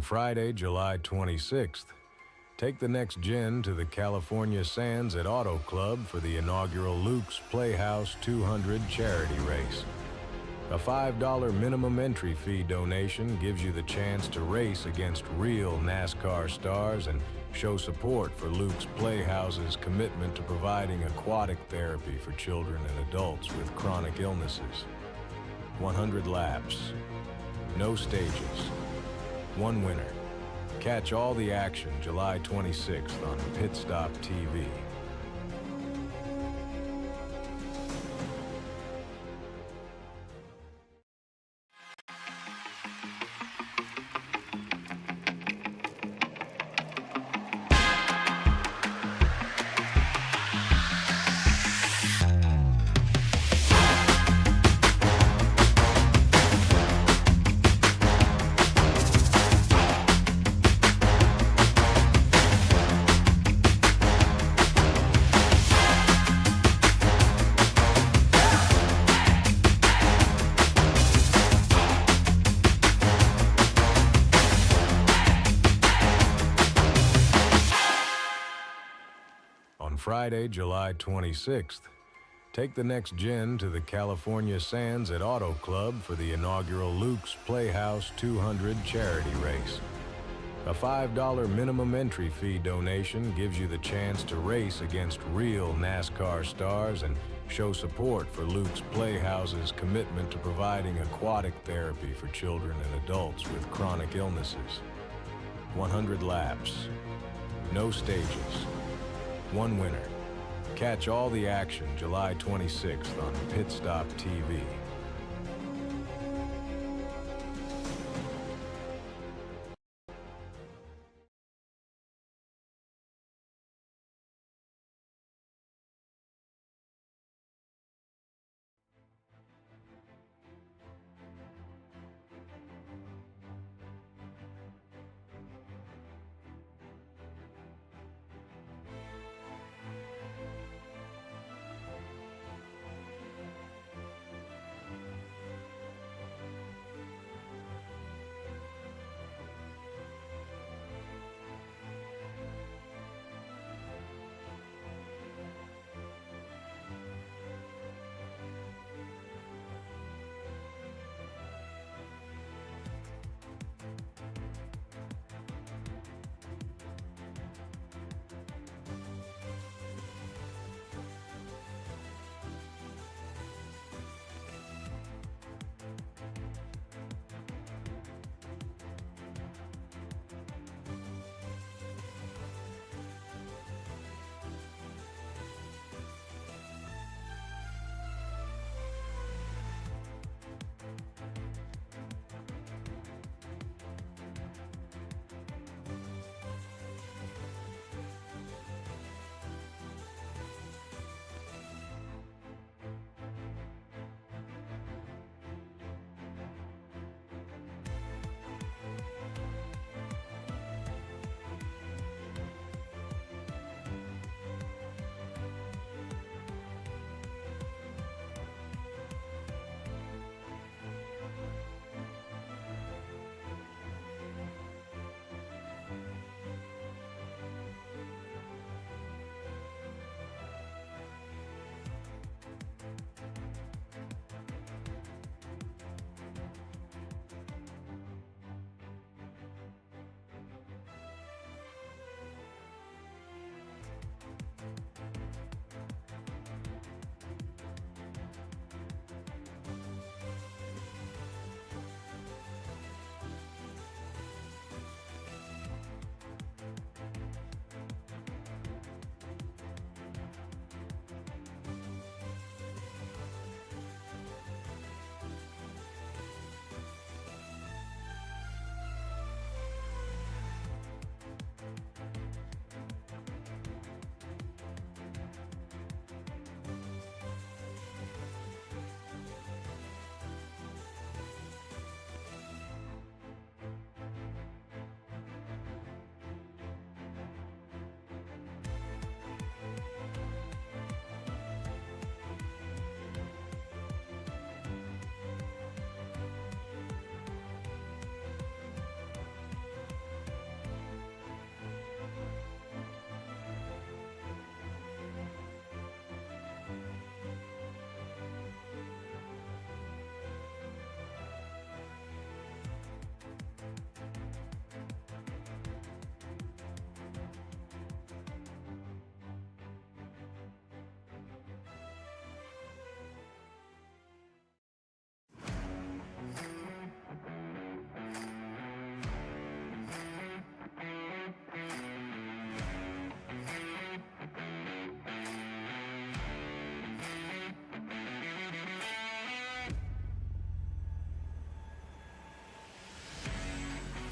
Friday, July 26th, take the next gen to the California Sands at Auto Club for the inaugural Luke's Playhouse 200 charity race. A $5 minimum entry fee donation gives you the chance to race against real NASCAR stars and show support for Luke's Playhouse's commitment to providing aquatic therapy for children and adults with chronic illnesses. 100 laps, no stages, one winner. Catch all the action July 26th on Pit Stop TV. On Friday, July 26th, take the next gen to the California Sands at Auto Club for the inaugural Luke's Playhouse 200 charity race. A $5 minimum entry fee donation gives you the chance to race against real NASCAR stars and show support for Luke's Playhouse's commitment to providing aquatic therapy for children and adults with chronic illnesses. 100 laps, no stages, one winner. Catch all the action July 26th on Pit Stop TV.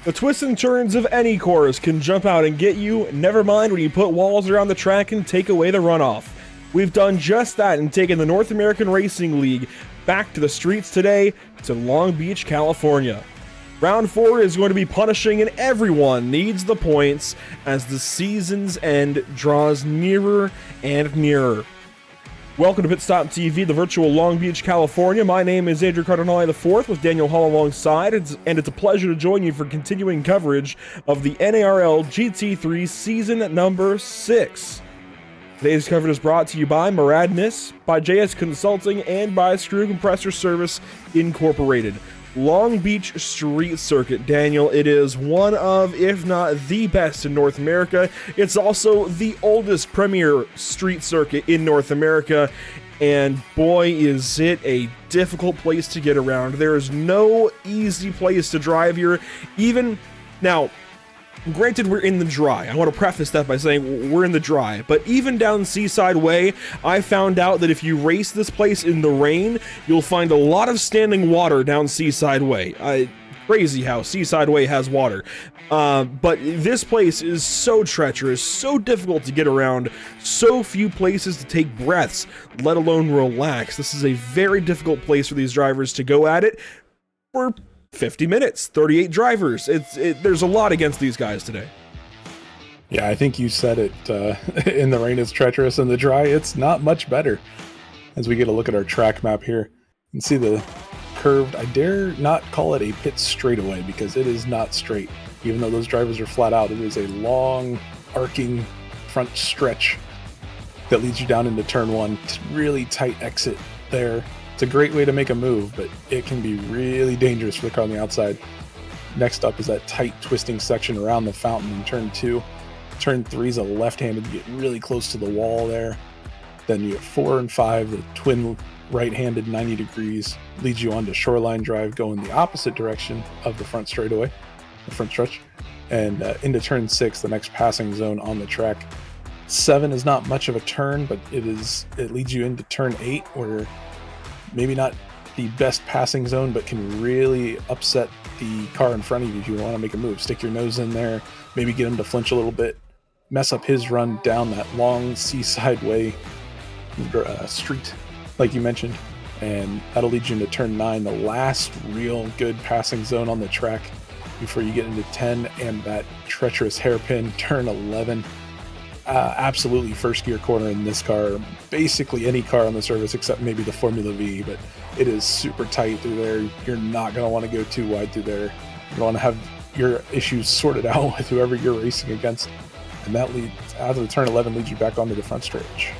The twists and turns of any course can jump out and get you, never mind when you put walls around the track and take away the runoff. We've done just that and taken the North American Racing League back to the streets today to Long Beach, California. Round 4 is going to be punishing, and everyone needs the points as the season's end draws nearer and nearer. Welcome to Pit Stop TV, the virtual Long Beach, California. My name is Andrew Cardinale IV with Daniel Hall alongside, and it's a pleasure to join you for continuing coverage of the NARL GT3 season number 6. Today's coverage is brought to you by Muradness, by JS Consulting, and by Screw Compressor Service Incorporated. Long Beach Street Circuit, Daniel, it is one of, if not the best in North America. It's also the oldest premier street circuit in North America, and boy, is it a difficult place to get around. There is no easy place to drive here. Even now, granted, we're in the dry. I want to preface that by saying we're in the dry, but even down Seaside Way, I found out that if you race this place in the rain, you'll find a lot of standing water down Seaside Way. Crazy how Seaside Way has water. But this place is so treacherous, so difficult to get around, so few places to take breaths, let alone relax. This is a very difficult place for these drivers to go at it for 50 minutes, 38 drivers. There's a lot against these guys today. Yeah, I think you said it. In the rain it's treacherous, in the dry it's not much better. As we get a look at our track map here, you can see the curved, I dare not call it a pit straightaway because it is not straight. Even though those drivers are flat out, it is a long, arcing front stretch that leads you down into turn 1. Really tight exit there. It's a great way to make a move, but it can be really dangerous for the car on the outside. Next up is that tight twisting section around the fountain in turn 2. Turn 3 is a left-handed, you get really close to the wall there. Then you get 4 and 5, the twin right-handed 90 degrees, leads you onto Shoreline Drive, going the opposite direction of the front straightaway, the front stretch, and into turn 6, the next passing zone on the track. 7 is not much of a turn, but it leads you into turn 8, where maybe not the best passing zone, but can really upset the car in front of you if you want to make a move. Stick your nose in there, maybe get him to flinch a little bit, mess up his run down that long Seaside Way street, like you mentioned, and that'll lead you into turn 9, the last real good passing zone on the track before you get into 10 and that treacherous hairpin turn 11. Absolutely first gear corner in this car, basically any car on the surface except maybe the Formula V, but it is super tight through there. You're not going to want to go too wide through there. You want to have your issues sorted out with whoever you're racing against, and that leads out of the turn 11 leads you back onto the front stretch.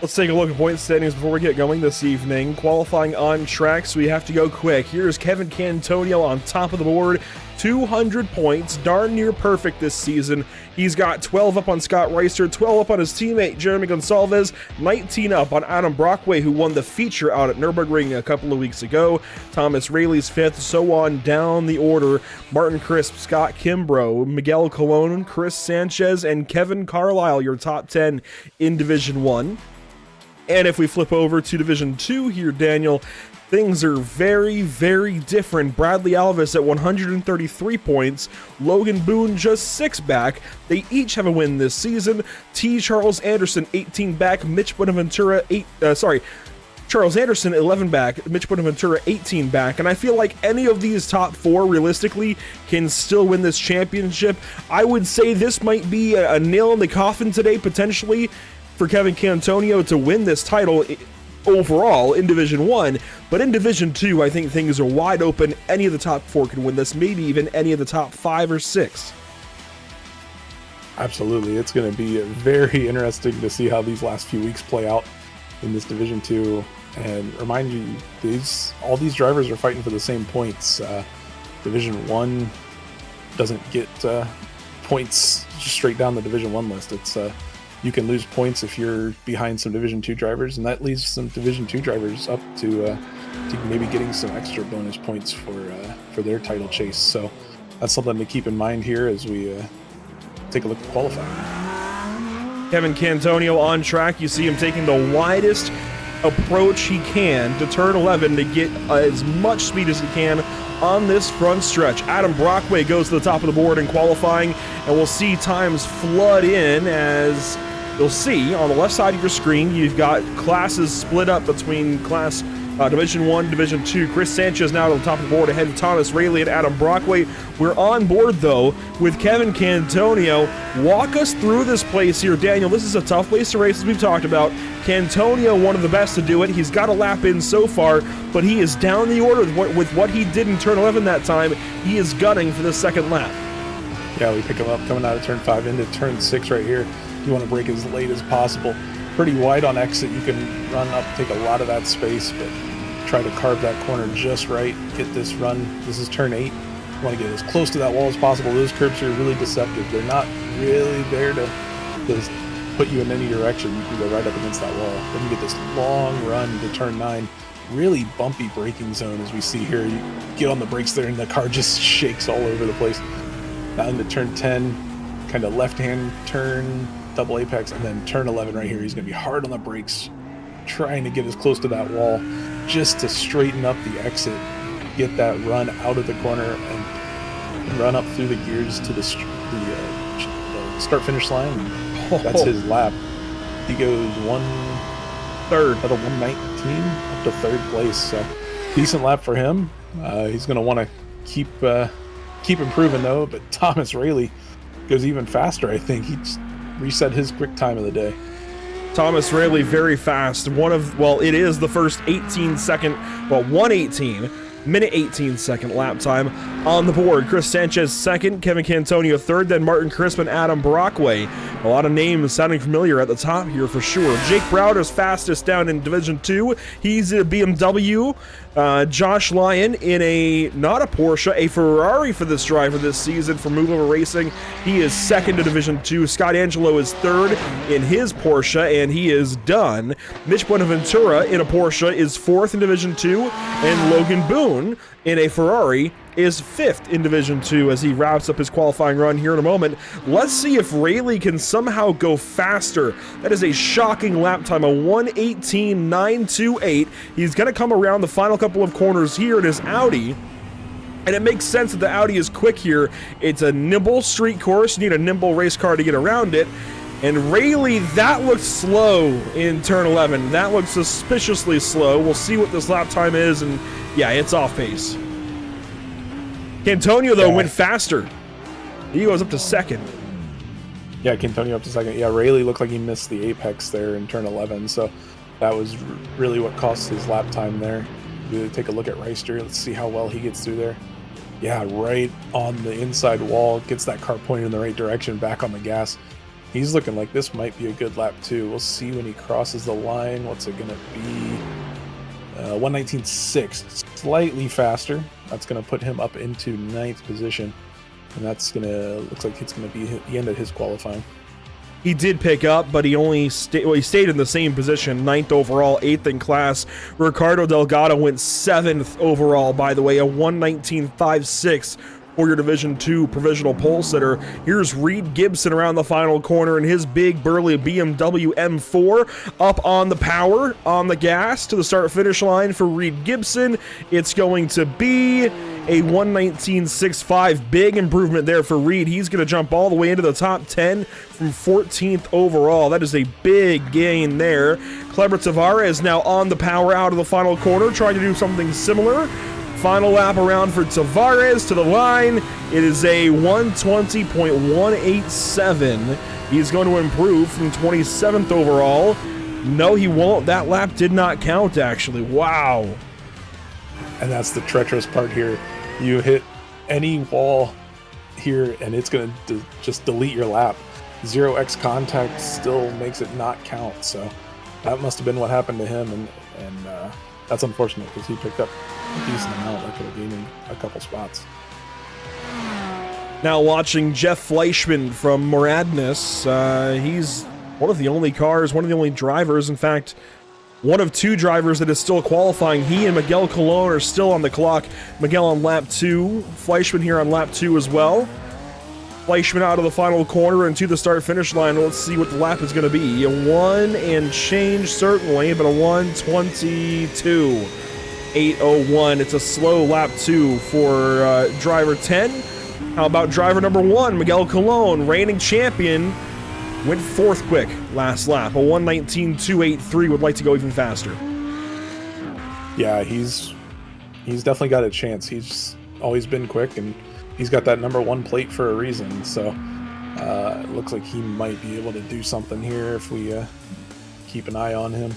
Let's take a look at point standings before we get going this evening. Qualifying on track, so we have to go quick. Here's Kevin Cantonio on top of the board, 200 points, darn near perfect this season. He's got 12 up on Scott Reister, 12 up on his teammate Jeremy Gonsalves, 19 up on Adam Brockway, who won the feature out at Nürburgring a couple of weeks ago. Thomas Rayleigh's 5th, so on down the order. Martin Crisp, Scott Kimbrough, Miguel Colon, Chris Sanchez, and Kevin Carlisle, your top 10 in Division 1. And if we flip over to Division 2 here, Daniel, things are very, very different. Bradley Alvis at 133 points, Logan Boone just 6 back. They each have a win this season. Charles Anderson 18 back, Mitch Bonaventura Charles Anderson 11 back, Mitch Bonaventura 18 back, and I feel like any of these top 4 realistically can still win this championship. I would say this might be a nail in the coffin today, potentially, for Kevin Cantonio to win this title overall in Division 1, but in Division 2, I think things are wide open. Any of the top 4 can win this, maybe even any of the top 5 or 6. Absolutely. It's going to be very interesting to see how these last few weeks play out in this Division 2. And remind you, all these drivers are fighting for the same points. Division 1 doesn't get points straight down the Division 1 list. It's you can lose points if you're behind some Division 2 drivers, and that leaves some Division 2 drivers up to maybe getting some extra bonus points for their title chase. So that's something to keep in mind here as we take a look at qualifying. Kevin Cantonio on track. You see him taking the widest approach he can to turn 11 to get as much speed as he can on this front stretch. Adam Brockway goes to the top of the board in qualifying, and we'll see times flood in. As you'll see on the left side of your screen, you've got classes split up between class Division 1, Division 2. Chris Sanchez now to the top of the board ahead of Thomas Rayleigh and Adam Brockway. We're on board, though, with Kevin Cantonio. Walk us through this place here. Daniel, this is a tough place to race, as we've talked about. Cantonio, one of the best to do it. He's got a lap in so far, but he is down the order with what he did in turn 11 that time. He is gunning for the second lap. Yeah, we pick him up coming out of turn 5 into turn 6 right here. You want to brake as late as possible. Pretty wide on exit. You can run up, take a lot of that space, but try to carve that corner just right. Get this run. This is turn 8. You want to get as close to that wall as possible. Those curbs are really deceptive. They're not really there to put you in any direction. You can go right up against that wall. Then you get this long run to turn 9. Really bumpy braking zone, as we see here. You get on the brakes there and the car just shakes all over the place. Now into turn 10, kind of left-hand turn, double apex, and then turn 11 right here. He's going to be hard on the brakes, trying to get as close to that wall just to straighten up the exit, get that run out of the corner, and run up through the gears to the start-finish line. That's his lap. He goes 1/3 out of 119 up to 3rd place. So decent lap for him. He's going to want to keep improving, though. But Thomas Rayleigh goes even faster, I think. He reset his quick time of the day. Thomas Rayleigh very fast. It is the first 1:18 second lap time on the board. Chris Sanchez second, Kevin Cantonio third, then Martin Crispin, Adam Brockway. A lot of names sounding familiar at the top here for sure. Jake Browder's fastest down in Division 2. He's a BMW. Josh Lyon in not a Porsche, a Ferrari for this driver this season for Move Over Racing. He is second to Division 2. Scott Angelo is third in his Porsche, and he is done. Mitch Buenaventura in a Porsche is fourth in Division 2, and Logan Boone in a Ferrari is fifth in Division 2 as he wraps up his qualifying run here in a moment. Let's see if Rayleigh can somehow go faster. That is a shocking lap time, a 1:18.928. He's going to come around the final couple of corners here in his Audi. And it makes sense that the Audi is quick here. It's a nimble street course. You need a nimble race car to get around it. And Rayleigh, that looked slow in turn 11. That looked suspiciously slow. We'll see what this lap time is, and yeah, it's off pace. Cantonio, though, went faster. He goes up to second. Yeah, Cantonio up to second. Yeah, Rayleigh looked like he missed the apex there in turn 11, so that was really what cost his lap time there. We'll take a look at Reister. Let's see how well he gets through there. Yeah, right on the inside wall. Gets that car pointed in the right direction, back on the gas. He's looking like this might be a good lap, too. We'll see when he crosses the line. What's it going to be? 1:19.6, slightly faster. That's going to put him up into 9th position, and that's going to looks like it's going to be the end of his qualifying. He did pick up, but he only he stayed in the same position, 9th overall, 8th in class. Ricardo Delgado went 7th overall, by the way, a 1:19.56 for your Division 2 provisional pole sitter. Here's Reed Gibson around the final corner in his big burly BMW M4. Up on the power, on the gas to the start-finish line for Reed Gibson. It's going to be a 1:19.65. Big improvement there for Reed. He's going to jump all the way into the top 10 from 14th overall. That is a big gain there. Kleber Tavares now on the power out of the final corner, trying to do something similar. Final lap around for Tavares to the line. It is a 1:20.187. He's going to improve from 27th overall. No, he won't. That lap did not count, actually. Wow. And that's the treacherous part here. You hit any wall here, and it's going to just delete your lap. 0x contact still makes it not count. So that must have been what happened to him, and that's unfortunate because he picked up a decent amount. That could have gained him a couple spots. Now watching Jeff Fleischman from Moradness. He's one of the only drivers, in fact, one of 2 drivers that is still qualifying. He and Miguel Colon are still on the clock. Miguel on lap 2, Fleischman here on lap 2 as well. Fleischman out of the final corner and to the start-finish line. Let's see what the lap is going to be. A 1 and change, certainly, but a 1:22. 8:01. It's a slow lap 2 for driver 10. How about driver number 1, Miguel Colon, reigning champion, went 4th quick last lap. A 1:19.283, would like to go even faster. Yeah, he's definitely got a chance. He's always been quick, and he's got that number 1 plate for a reason. So it looks like he might be able to do something here if we keep an eye on him.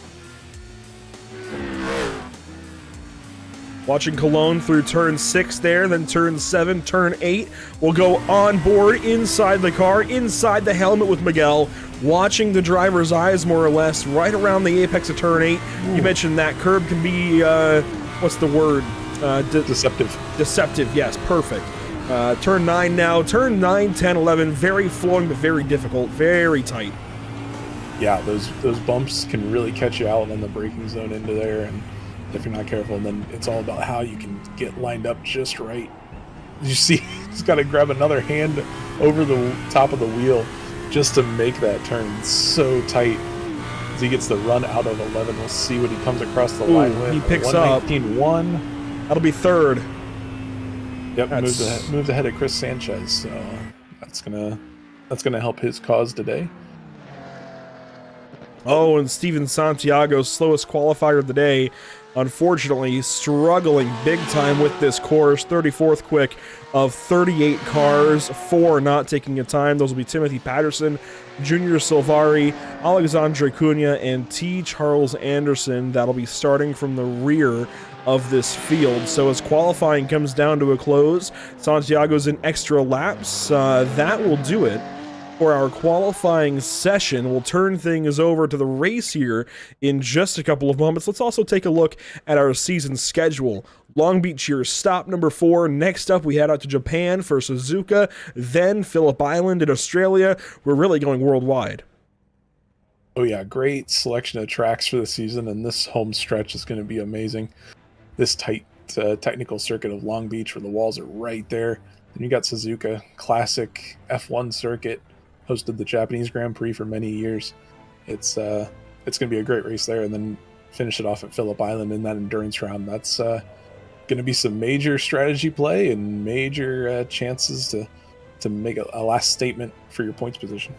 Watching Cologne through turn 6 there, then turn 7, turn 8. We'll go on board, inside the car, inside the helmet with Miguel, watching the driver's eyes more or less, right around the apex of turn 8. Ooh. You mentioned that curb can be, what's the word? Deceptive. Deceptive, yes, perfect. Turn 9 now, turn 9, 10, 11, very flowing but very difficult, very tight. Yeah, those bumps can really catch you out on the braking zone into there, and if you're not careful, then it's all about how you can get lined up just right. You see, he's got to grab another hand over the top of the wheel just to make that turn. It's so tight. As he gets the run out of 11, we'll see what he comes across the line with. He picks up 1:19.1. That'll be 3rd. Yep, moves ahead of Chris Sanchez. So that's gonna help his cause today. Oh, and Steven Santiago's slowest qualifier of the day. Unfortunately, struggling big time with this course. 34th quick of 38 cars, 4 not taking a time. Those will be Timothy Patterson, Junior Silvari, Alexandre Cunha, and T. Charles Anderson. That'll be starting from the rear of this field. So as qualifying comes down to a close, Santiago's in extra laps. That will do it for our qualifying session. We'll turn things over to the race here in just a couple of moments. Let's also take a look at our season schedule. Long Beach here, stop number 4. Next up, we head out to Japan for Suzuka, then Phillip Island in Australia. We're really going worldwide. Oh yeah, great selection of tracks for the season, and this home stretch is going to be amazing. This tight technical circuit of Long Beach where the walls are right there. Then you got Suzuka, classic F1 circuit, hosted the Japanese Grand Prix for many years. It's going to be a great race there, and then finish it off at Phillip Island in that endurance round. That's going to be some major strategy play and major chances to make a last statement for your points position.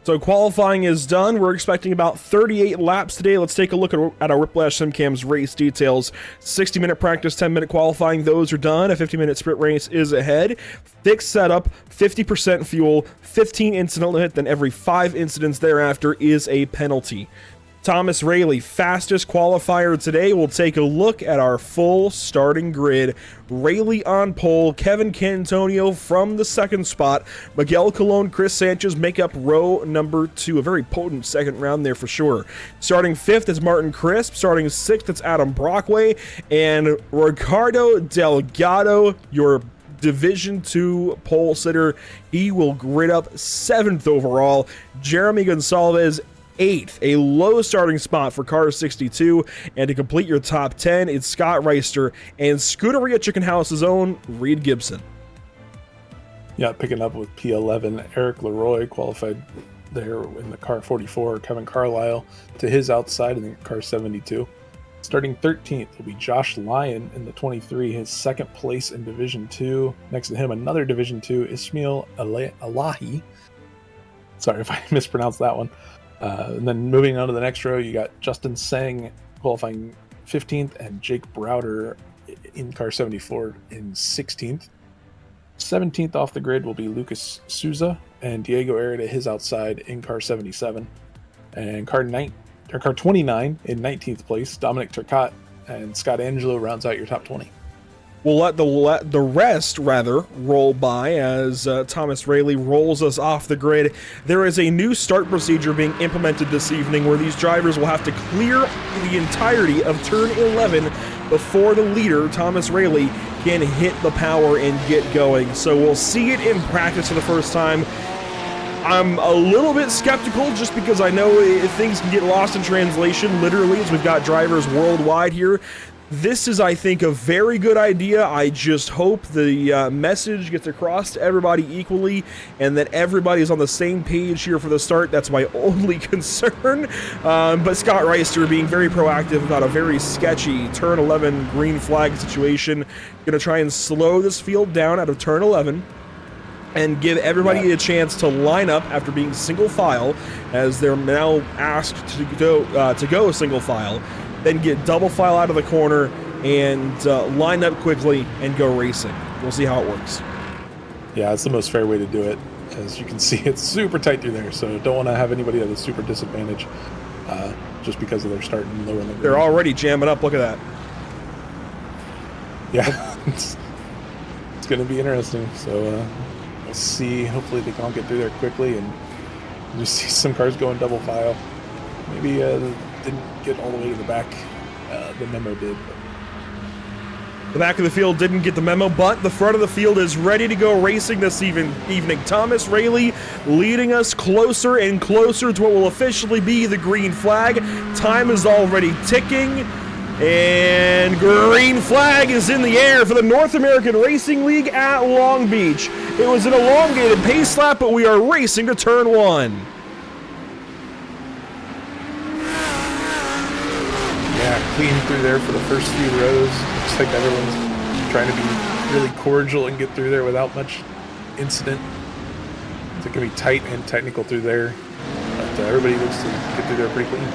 So qualifying is done. We're expecting about 38 laps today. Let's take a look at our Whiplash SimCam's race details. 60-minute practice, 10-minute qualifying. Those are done. A 50-minute sprint race is ahead. Fixed setup, 50% fuel, 15 incident limit, then every 5 incidents thereafter is a penalty. Thomas Rayleigh, fastest qualifier today. We'll take a look at our full starting grid. Rayleigh on pole, Kevin Cantonio from the 2nd spot, Miguel Colon, Chris Sanchez make up row number 2. A very potent second round there for sure. Starting 5th is Martin Crisp. Starting 6th, it's Adam Brockway. And Ricardo Delgado, your Division 2 pole sitter, he will grid up 7th overall. Jeremy Gonsalves, 8th, a low starting spot for car 62, and to complete your top 10, it's Scott Reister and Scuderia Chicken House's own Reed Gibson. Yeah, picking up with P11, Eric Leroy qualified there in the car 44, Kevin Carlisle to his outside in the car 72. Starting 13th will be Josh Lyon in the 23, his 2nd place in Division 2. Next to him, another Division 2, Ismail Alahi. Sorry if I mispronounced that one. And then moving on to the next row, you got Justin Sang qualifying 15th and Jake Browder in car 74 in 16th. 17th off the grid will be Lucas Souza and Diego Arida his outside in car 77. And car 29 in 19th place, Dominic Turcotte and Scott Angelo rounds out your top 20. We'll let the rest roll by as Thomas Rayleigh rolls us off the grid. There is a new start procedure being implemented this evening where these drivers will have to clear the entirety of turn 11 before the leader, Thomas Rayleigh, can hit the power and get going. So we'll see it in practice for the first time. I'm a little bit skeptical just because I know things can get lost in translation literally as we've got drivers worldwide here. This is, I think, a very good idea. I just hope the message gets across to everybody equally and that everybody's on the same page here for the start. That's my only concern. But Scott Reister being very proactive about a very sketchy turn 11 green flag situation. Going to try and slow this field down out of turn 11 and give everybody a chance to line up after being single file, as they're now asked to go single file. Then get double file out of the corner and line up quickly and go racing. We'll see how it works. Yeah, it's the most fair way to do it. As you can see, it's super tight through there, so don't want to have anybody at a super disadvantage just because of their starting lower in the They're already jamming up. Look at that. Yeah, it's going to be interesting. So we'll see. Hopefully they can all get through there quickly, and you see some cars going double file. Maybe didn't get all the way to the back. The memo did. The back of the field didn't get the memo, but the front of the field is ready to go racing this evening. Thomas Rayleigh leading us closer and closer to what will officially be the green flag. Time is already ticking, and green flag is in the air for the North American Racing League at Long Beach. It was an elongated pace lap, but we are racing to turn 1. Yeah, clean through there for the first few rows. Looks like everyone's trying to be really cordial and get through there without much incident. It's going to be tight and technical through there, but everybody looks to get through there pretty clean.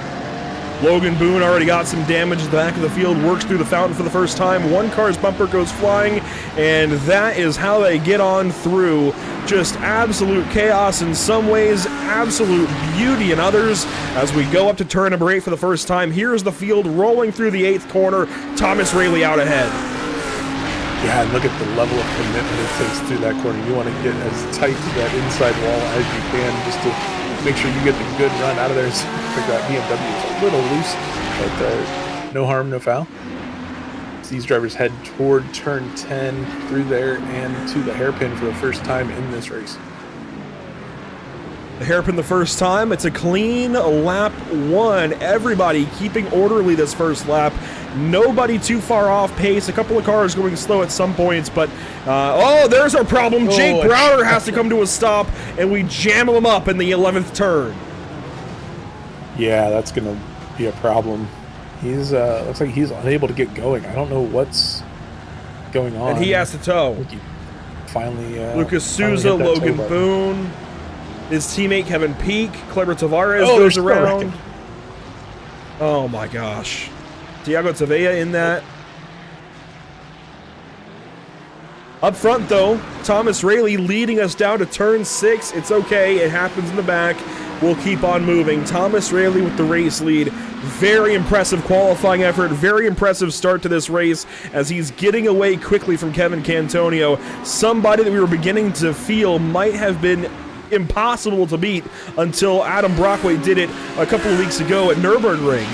Logan Boone already got some damage at the back of the field, works through the fountain for the first time. One car's bumper goes flying, and that is how they get on through. Just absolute chaos in some ways, absolute beauty in others. As we go up to turn number 8 for the first time, here's the field rolling through the 8th corner. Thomas Rayleigh out ahead. Yeah, and look at the level of commitment it takes through that corner. You want to get as tight to that inside wall as you can just to make sure you get the good run out of there. Like that BMW is a little loose, but no harm, no foul. So these drivers head toward turn 10 through there and to the hairpin for the first time in this race. The hairpin the first time. It's a clean lap 1. Everybody keeping orderly this first lap. Nobody too far off pace. A couple of cars going slow at some points, but there's our problem. Jake Browder has to come to a stop, and we jam him up in the 11th turn. Yeah, that's going to be a problem. He's looks like he's unable to get going. I don't know what's going on. And he has to tow. Finally, Lucas Souza, Logan Boone, his teammate Kevin Peak, Kleber Tavares goes around. Oh my gosh. Tiago Tavea in that. Up front, though, Thomas Rayleigh leading us down to turn 6. It's okay. It happens in the back. We'll keep on moving. Thomas Rayleigh with the race lead. Very impressive qualifying effort. Very impressive start to this race as he's getting away quickly from Kevin Cantonio. Somebody that we were beginning to feel might have been impossible to beat until Adam Brockway did it a couple of weeks ago at Nürburgring.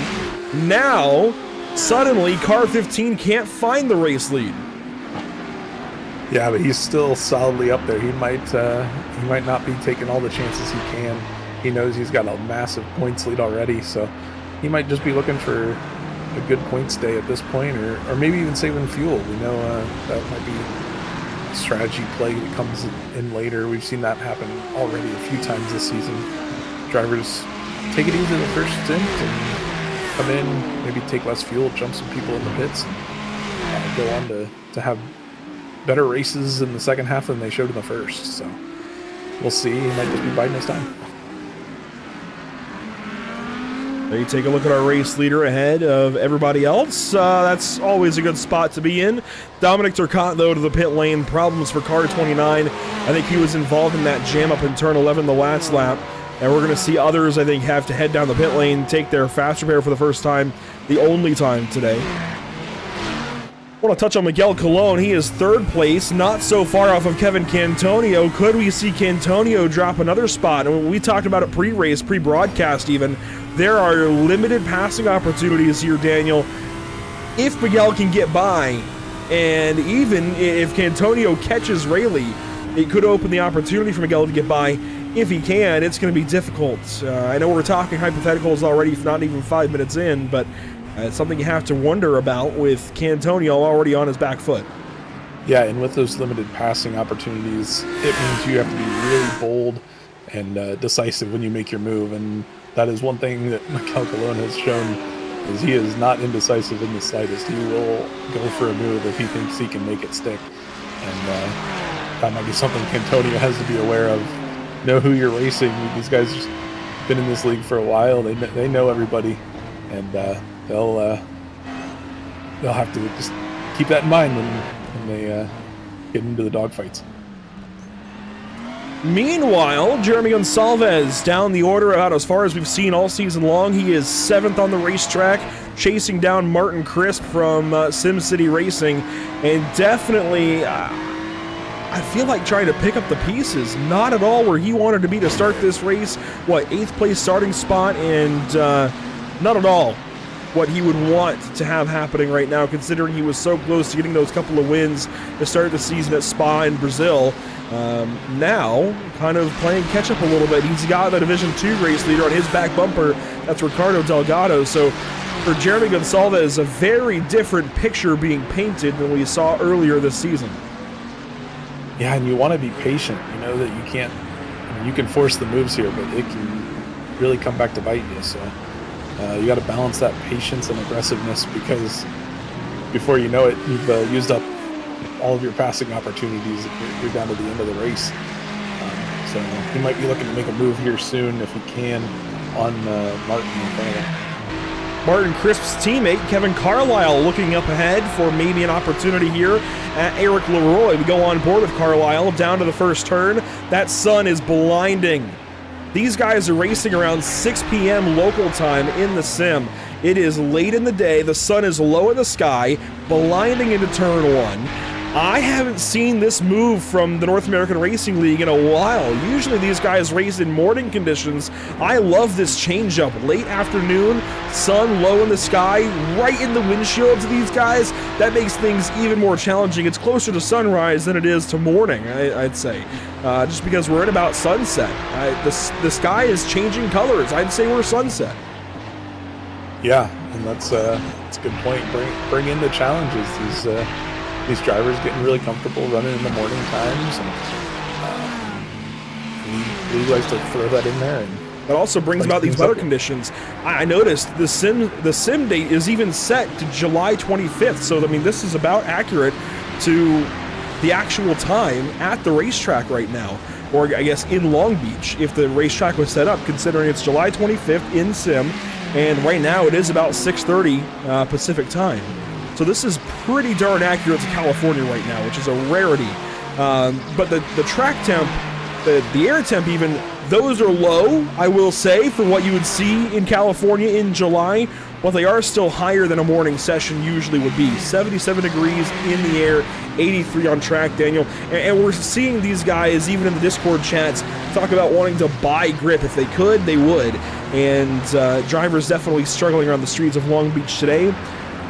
Now, suddenly, car 15 can't find the race lead. Yeah, but he's still solidly up there. He might not be taking all the chances he can. He knows he's got a massive points lead already, so he might just be looking for a good points day at this point, or maybe even saving fuel. We know that might be a strategy play that comes in later. We've seen that happen already a few times this season. Drivers take it easy in the first stint and come in, maybe take less fuel, jump some people in the pits, and go on to have better races in the second half than they showed in the first. So we'll see. He might just be biding his time. There you take a look at our race leader ahead of everybody else. That's always a good spot to be in. Dominic Turcotte, though, to the pit lane. Problems for car 29. I think he was involved in that jam up in turn 11 the last lap. And we're going to see others, I think, have to head down the pit lane, take their fast repair for the first time, the only time today. I want to touch on Miguel Colon. He is third place, not so far off of Kevin Cantonio. Could we see Cantonio drop another spot? And we talked about it pre-race, pre-broadcast even. There are limited passing opportunities here, Daniel, if Miguel can get by. And even if Cantonio catches Rayleigh, it could open the opportunity for Miguel to get by. If he can, it's going to be difficult. I know we're talking hypotheticals already, if not even 5 minutes in, but It's something you have to wonder about with Cantonio already on his back foot. Yeah, and with those limited passing opportunities, it means you have to be really bold and decisive when you make your move. And that is one thing that Miguel Colon has shown, is he is not indecisive in the slightest. He will go for a move if he thinks he can make it stick. And that might be something Cantonio has to be aware of. Know who you're racing. These guys have been in this league for a while. They know everybody, and they'll have to just keep that in mind when they get into the dogfights. Meanwhile, Jeremy Gonsalves down the order about as far as we've seen all season long. He is 7th on the racetrack, chasing down Martin Crisp from SimCity Racing, and definitely I feel like trying to pick up the pieces. Not at all where he wanted to be to start this race. 8th place starting spot, and not at all what he would want to have happening right now, considering he was so close to getting those couple of wins to start the season at Spa in Brazil. Now, kind of playing catch-up a little bit. He's got the Division 2 race leader on his back bumper. That's Ricardo Delgado. So for Jeremy Gonsalves, a very different picture being painted than we saw earlier this season. Yeah, and you want to be patient. You know that you can't, you can force the moves here, but it can really come back to bite you. So you got to balance that patience and aggressiveness, because before you know it, you've used up all of your passing opportunities. You're down to the end of the race. So he might be looking to make a move here soon if he can on Martin in front of him. Martin Crisp's teammate, Kevin Carlisle, looking up ahead for maybe an opportunity here at Eric Leroy. We go on board with Carlisle down to the first turn. That sun is blinding. These guys are racing around 6 p.m. local time in the sim. It is late in the day. The sun is low in the sky, blinding into turn 1. I haven't seen this move from the North American Racing League in a while. Usually these guys race in morning conditions. I love this change-up. Late afternoon, sun low in the sky, right in the windshields of these guys. That makes things even more challenging. It's closer to sunrise than it is to morning, I'd say. Just because we're at about sunset. The sky is changing colors. I'd say we're sunset. Yeah, and that's a good point. Bring in the challenges. These drivers getting really comfortable running in the morning times, and we like to throw that in there. And that also brings about these weather conditions. I noticed the sim date is even set to July 25th, so I mean this is about accurate to the actual time at the racetrack right now, or I guess in Long Beach if the racetrack was set up, considering it's July 25th in sim, and right now it is about 6:30 Pacific time. So this is pretty darn accurate to California right now, which is a rarity. But the track temp, the air temp even, those are low, I will say, for what you would see in California in July, but they are still higher than a morning session usually would be. 77 degrees in the air, 83 on track, Daniel. And we're seeing these guys, even in the Discord chats, talk about wanting to buy grip. If they could, they would. And drivers definitely struggling around the streets of Long Beach today.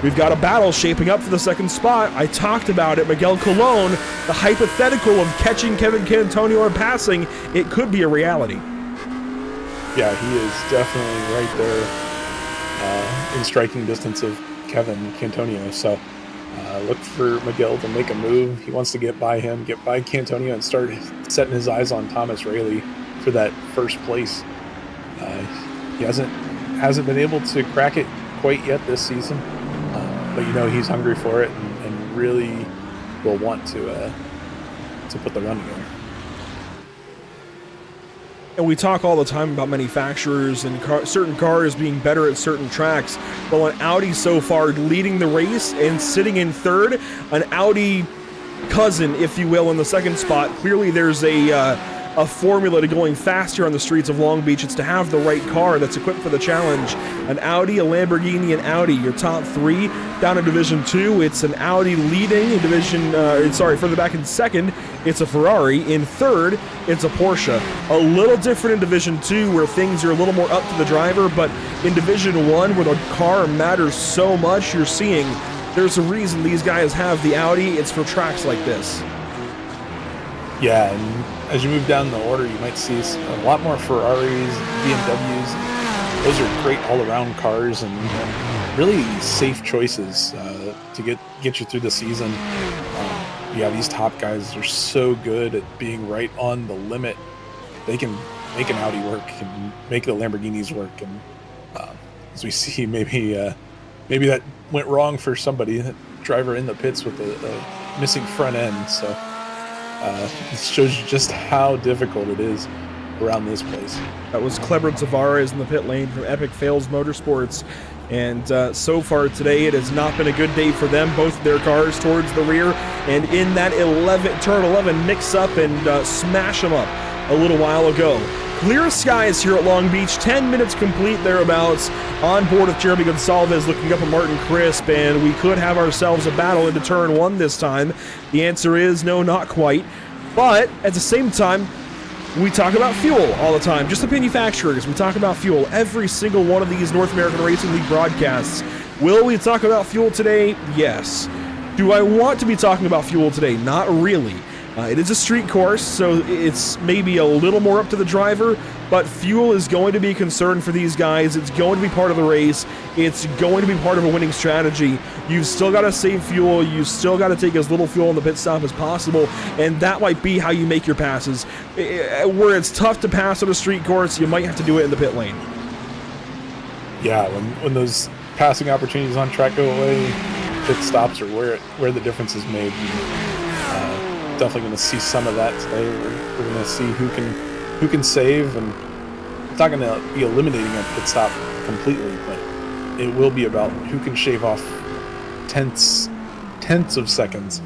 We've got a battle shaping up for the second spot. I talked about it. Miguel Colon, the hypothetical of catching Kevin Cantonio and passing, it could be a reality. Yeah, he is definitely right there in striking distance of Kevin Cantonio. So look for Miguel to make a move. He wants to get by him, get by Cantonio, and start setting his eyes on Thomas Rayleigh for that first place. He hasn't been able to crack it quite yet this season. But you know he's hungry for it and really will want to put the run together. And we talk all the time about manufacturers and certain cars being better at certain tracks. Well, an Audi so far leading the race and sitting in third, an Audi cousin, if you will, in the second spot. Clearly there's a formula to going faster on the streets of Long Beach. It's to have the right car that's equipped for the challenge. An Audi, a Lamborghini, an Audi, your top three. Down in Division 2, it's an Audi leading. In Division, further back in second, it's a Ferrari. In third, it's a Porsche. A little different in Division 2, where things are a little more up to the driver, but in Division 1, where the car matters so much, you're seeing there's a reason these guys have the Audi. It's for tracks like this. Yeah, and as you move down the order, you might see a lot more Ferraris, BMWs. Those are great all-around cars, and really safe choices to get you through the season. Yeah, these top guys are so good at being right on the limit. They can make an Audi work and make the Lamborghinis work. And as we see, maybe that went wrong for somebody, that driver in the pits with a missing front end. So it shows you just how difficult it is around this place. That was Kleber Tavares in the pit lane from Epic Fails Motorsports. And so far today, it has not been a good day for them. Both their cars towards the rear, and in that turn 11 mix up and smash them up a little while ago. Clear skies here at Long Beach, 10 minutes complete thereabouts. On board with Jeremy Gonsalves looking up at Martin Crisp, and we could have ourselves a battle into turn 1 this time. The answer is no, not quite. But at the same time, we talk about fuel all the time, just the manufacturers. We talk about fuel every single one of these North American Racing League broadcasts. Will we talk about fuel today? Yes. Do I want to be talking about fuel today? Not really. It is a street course, so it's maybe a little more up to the driver, but fuel is going to be a concern for these guys. It's going to be part of the race. It's going to be part of a winning strategy. You've still got to save fuel. You've still got to take as little fuel in the pit stop as possible, and that might be how you make your passes. Where it's tough to pass on a street course, you might have to do it in the pit lane. Yeah, when those passing opportunities on track go away, pit stops are where the difference is made. Definitely going to see some of that today. We're going to see who can save, and it's not going to be eliminating a pit stop completely, but it will be about who can shave off tenths of seconds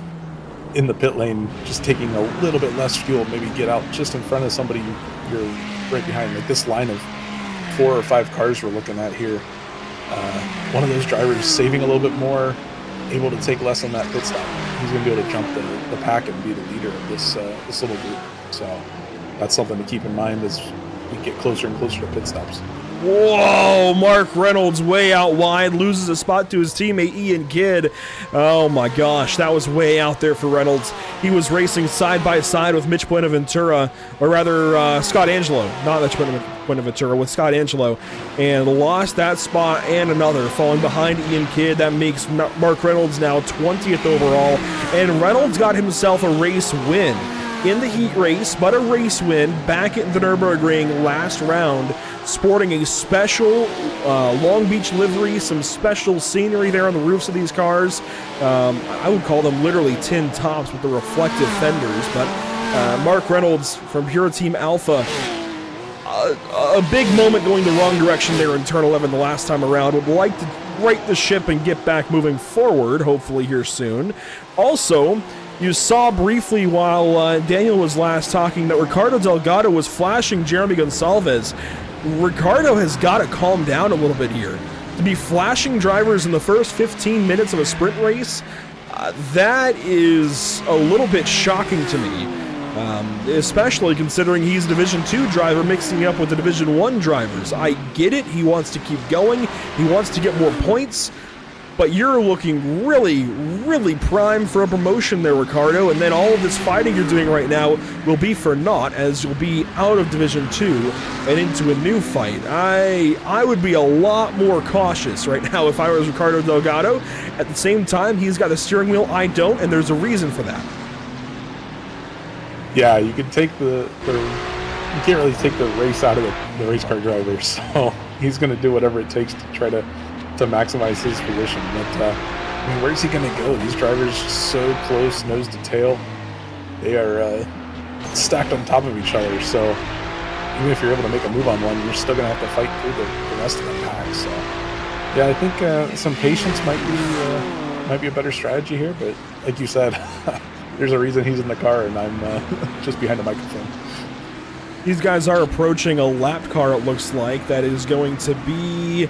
in the pit lane, just taking a little bit less fuel, maybe get out just in front of somebody you're right behind. Like this line of 4 or 5 cars we're looking at here, one of those drivers saving a little bit more, able to take less on that pit stop. He's going to be able to jump the pack and be the leader of this little group. So that's something to keep in mind as we get closer and closer to pit stops. Whoa, Mark Reynolds way out wide, loses a spot to his teammate Ian Kidd. Oh my gosh, that was way out there for Reynolds. He was racing side by side with Mitch Buenaventura, or rather Scott Angelo, not Mitch Buenaventura, with Scott Angelo, and lost that spot and another, falling behind Ian Kidd. That makes Mark Reynolds now 20th overall, and Reynolds got himself a race win in the heat race, but a race win back at the Nürburgring last round, sporting a special Long Beach livery, some special scenery there on the roofs of these cars. I would call them literally tin tops with the reflective fenders, but Mark Reynolds from Pure Team Alpha, a big moment going the wrong direction there in turn 11 the last time around. Would like to right the ship and get back moving forward, hopefully here soon. Also, you saw briefly while Daniel was last talking that Ricardo Delgado was flashing Jeremy Gonsalves. Ricardo has got to calm down a little bit here. To be flashing drivers in the first 15 minutes of a sprint race, that is a little bit shocking to me, especially considering he's a Division 2 driver mixing up with the Division 1 drivers. I get it. He wants to keep going. He wants to get more points. But you're looking really, really prime for a promotion there, Ricardo, and then all of this fighting you're doing right now will be for naught, as you'll be out of Division 2 and into a new fight. I would be a lot more cautious right now if I was Ricardo Delgado. At the same time, he's got a steering wheel, I don't, and there's a reason for that. Yeah, you can take you can't really take the race out of the race car driver, so he's going to do whatever it takes to try to maximize his position. But I mean, where's he going to go? These drivers are so close, nose to tail. They are stacked on top of each other. So even if you're able to make a move on one, you're still going to have to fight through the rest of the pack. So yeah, I think some patience might be a better strategy here. But like you said, there's a reason he's in the car and I'm just behind the microphone. These guys are approaching a lap car, it looks like. That is going to be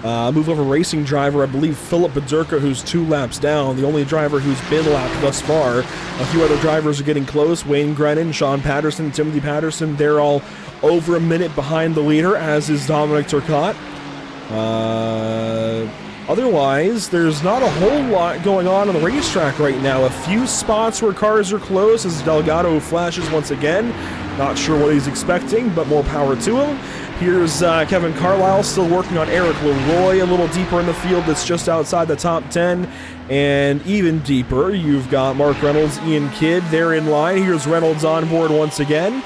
move over racing driver, I believe Philip Bedurka, who's 2 laps down, the only driver who's been lapped thus far. A few other drivers are getting close. Wayne Grennan, Sean Patterson, Timothy Patterson, they're all over a minute behind the leader, as is Dominic Turcotte. Otherwise, there's not a whole lot going on the racetrack right now. A few spots where cars are close as Delgado flashes once again. Not sure what he's expecting, but more power to him. Here's Kevin Carlisle still working on Eric Leroy a little deeper in the field. That's just outside the top 10. And even deeper, you've got Mark Reynolds, Ian Kidd. They're in line. Here's Reynolds on board once again.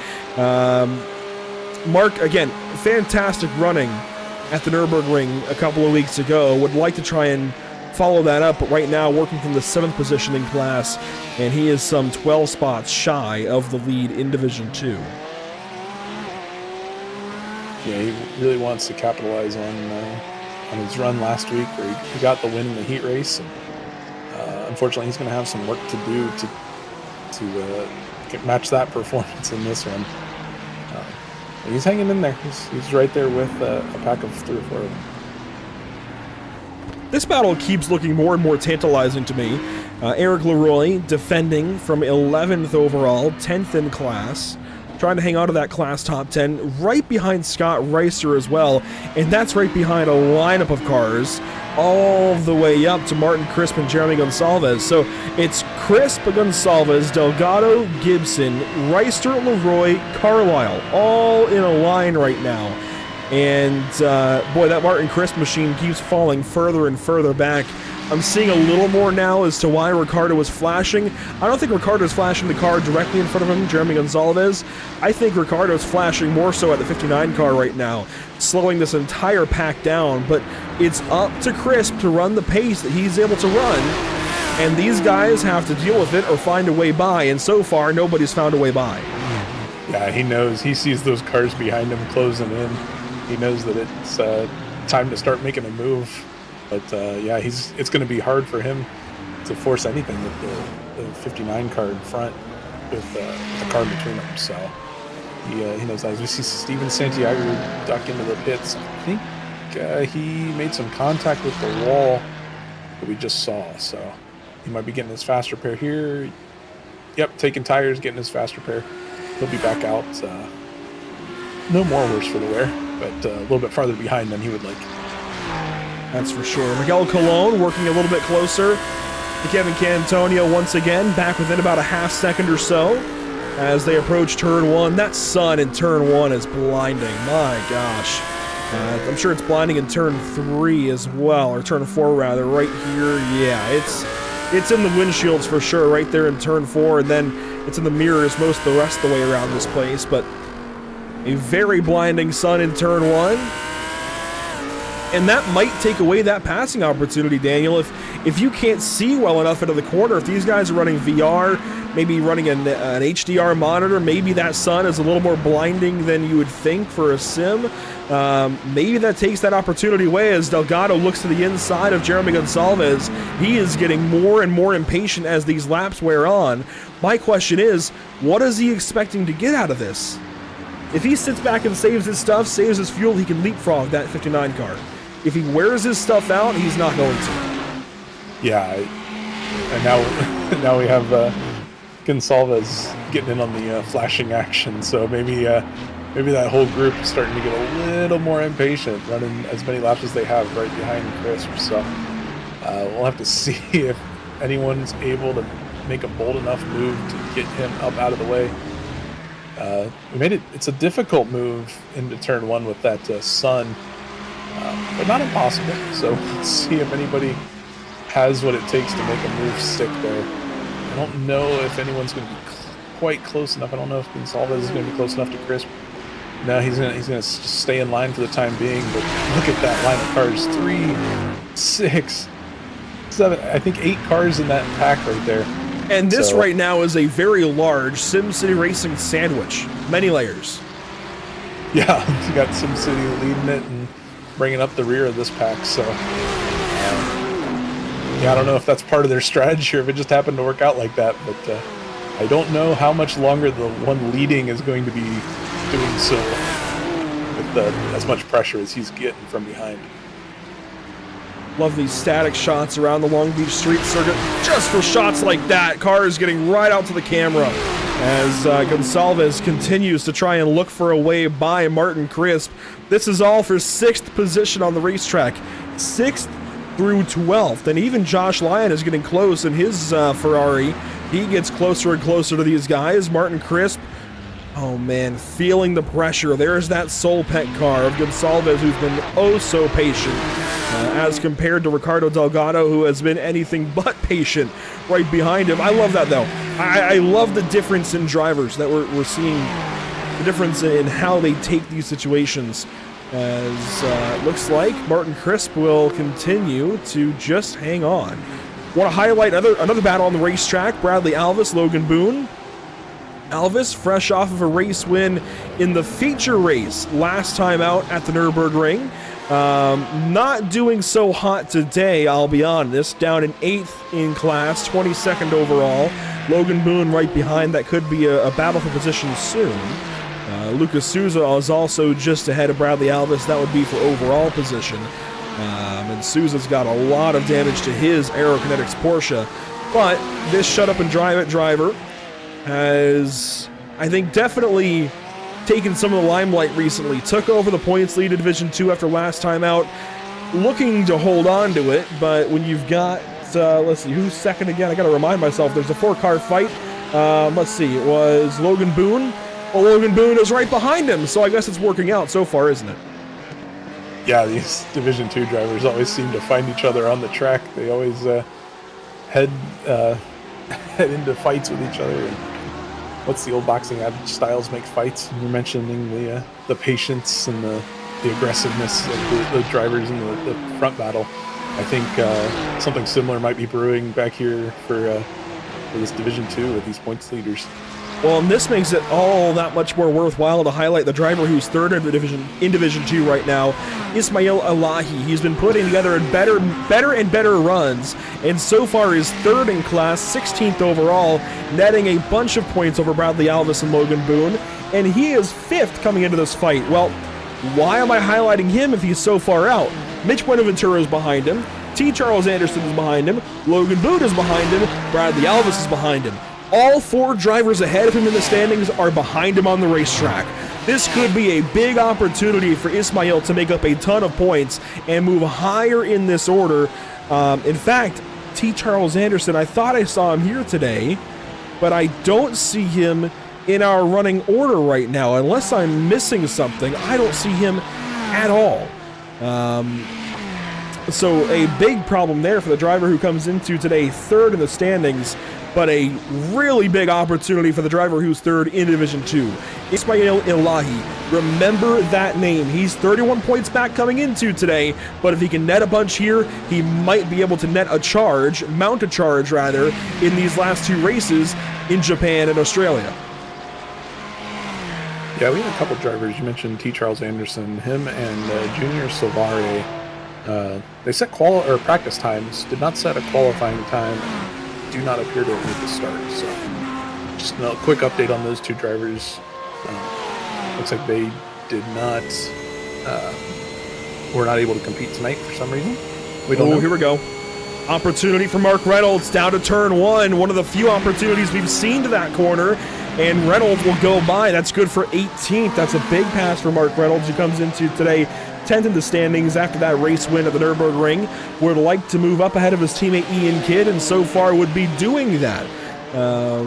Mark, again, fantastic running at the Nürburgring a couple of weeks ago. Would like to try and follow that up, but right now working from the 7th positioning class, and he is some 12 spots shy of the lead in Division 2. Yeah, he really wants to capitalize on his run last week where he got the win in the heat race. And, unfortunately, he's going to have some work to do to match that performance in this one. He's hanging in there. He's right there with a pack of 3 or 4 of them. This battle keeps looking more and more tantalizing to me. Eric Leroy defending from 11th overall, 10th in class, trying to hang on to that class top 10, right behind Scott Reiser as well, and that's right behind a lineup of cars all the way up to Martin Crisp and Jeremy Gonsalves. So it's Crisp, Gonsalves, Delgado, Gibson, Reister, Leroy, Carlisle, all in a line right now. And boy, that Martin Crisp machine keeps falling further and further back. I'm seeing a little more now as to why Ricardo is flashing. I don't think Ricardo's flashing the car directly in front of him, Jeremy Gonsalves. I think Ricardo's flashing more so at the 59 car right now, slowing this entire pack down. But it's up to Crisp to run the pace that he's able to run, and these guys have to deal with it or find a way by, and so far, nobody's found a way by. Yeah, he knows. He sees those cars behind him closing in. He knows that it's time to start making a move. But yeah, it's going to be hard for him to force anything with the 59 car in front with the car between them. So he knows that. As we see Steven Santiago duck into the pits, I think he made some contact with the wall that we just saw. So he might be getting his fast repair here. Yep, taking tires, getting his fast repair. He'll be back out. No more worse for the wear, but a little bit farther behind than he would like. That's for sure. Miguel Colon working a little bit closer to Kevin Cantonio once again, back within about a half second or so as they approach turn 1. That sun in turn 1 is blinding. My gosh. I'm sure it's blinding in turn 3 as well, or turn 4 rather, right here. Yeah, it's in the windshields for sure, right there in turn 4, and then it's in the mirrors most of the rest of the way around this place, but a very blinding sun in turn 1. And that might take away that passing opportunity, Daniel. If you can't see well enough into the corner, if these guys are running VR, maybe running an HDR monitor, maybe that sun is a little more blinding than you would think for a sim. Maybe that takes that opportunity away as Delgado looks to the inside of Jeremy Gonsalves. He is getting more and more impatient as these laps wear on. My question is, what is he expecting to get out of this? If he sits back and saves his stuff, saves his fuel, he can leapfrog that 59 car. If he wears his stuff out, he's not going to. Yeah, and now we have Gonsalves getting in on the flashing action. So maybe that whole group is starting to get a little more impatient, running as many laps as they have right behind Crisp. So we'll have to see if anyone's able to make a bold enough move to get him up out of the way. We made it. It's a difficult move into turn 1 with that sun. But not impossible. So let's see if anybody has what it takes to make a move stick there. I don't know if anyone's going to be quite close enough. I don't know if Gonsalves is going to be close enough to Crisp. No, he's going to stay in line for the time being. But look at that line of cars: 3, 6, 7. I think 8 cars in that pack right there. And this right now is a very large SimCity Racing sandwich. Many layers. Yeah, you got SimCity leading it and bringing up the rear of this pack. So, yeah, I don't know if that's part of their strategy or if it just happened to work out like that. But I don't know how much longer the one leading is going to be doing so with as much pressure as he's getting from behind. Love these static shots around the Long Beach Street Circuit. Just for shots like that, cars getting right out to the camera as Gonsalves continues to try and look for a way by Martin Crisp. This is all for 6th position on the racetrack. 6th through 12th. And even Josh Lyon is getting close in his Ferrari. He gets closer and closer to these guys. Martin Crisp Oh man, feeling the pressure. There's that soul pet car of Gonçalves, who's been oh so patient, as compared to Ricardo Delgado, who has been anything but patient right behind him. I love that though. I love the difference in drivers that we're seeing, the difference in how they take these situations. As it looks like Martin Crisp will continue to just hang on. Want to highlight another battle on the racetrack. Bradley Alvis, Logan Boone. Alvis, fresh off of a race win in the feature race last time out at the Nürburgring. Not doing so hot today, I'll be honest. Down in 8th in class, 22nd overall. Logan Boone right behind. That could be a battle for position soon. Lucas Souza is also just ahead of Bradley Alvis. That would be for overall position. And Souza's got a lot of damage to his Aerokinetics Porsche. But this shut up and drive it driver has, I think, definitely taken some of the limelight recently. Took over the points lead in Division 2 after last time out, looking to hold on to it, but when you've got, let's see, who's second again? I gotta remind myself, there's a 4-car fight. Let's see, it was Logan Boone. Well, Logan Boone is right behind him, so I guess it's working out so far, isn't it? Yeah, these Division 2 drivers always seem to find each other on the track. They always head into fights with each other. And what's the old boxing adage? Styles make fights. You're mentioning the patience and the aggressiveness of the drivers in the front battle. I think something similar might be brewing back here for this Division 2 with these points leaders. Well, and this makes it all that much more worthwhile to highlight the driver who's third in Division 2 right now, Ismail Elahi. He's been putting together better and better runs, and so far is third in class, 16th overall, netting a bunch of points over Bradley Alvis and Logan Boone, and he is 5th coming into this fight. Well, why am I highlighting him if he's so far out? Mitch Buenaventura is behind him, T. Charles Anderson is behind him, Logan Boone is behind him, Bradley Alvis is behind him. All 4 drivers ahead of him in the standings are behind him on the racetrack. This could be a big opportunity for Ismail to make up a ton of points and move higher in this order. In fact, T. Charles Anderson, I thought I saw him here today, but I don't see him in our running order right now. Unless I'm missing something, I don't see him at all. So a big problem there for the driver who comes into today third in the standings, but a really big opportunity for the driver who's third in Division 2. Ismail Elahi, remember that name. He's 31 points back coming into today, but if he can net a bunch here, he might be able to mount a charge in these last 2 races in Japan and Australia. Yeah, we had a couple drivers. You mentioned T. Charles Anderson, him and Junior Silvare. They set practice times, did not set a qualifying time, do not appear to have made the start. So just a quick update on those 2 drivers. Looks like they did not were not able to compete tonight for some reason. We don't know. Here we go. Opportunity for Mark Reynolds down to turn 1. One of the few opportunities we've seen to that corner, and Reynolds will go by. That's good for 18th. That's a big pass for Mark Reynolds, who comes into today 10th in the standings after that race win at the Nürburgring. Would like to move up ahead of his teammate Ian Kidd, and so far would be doing that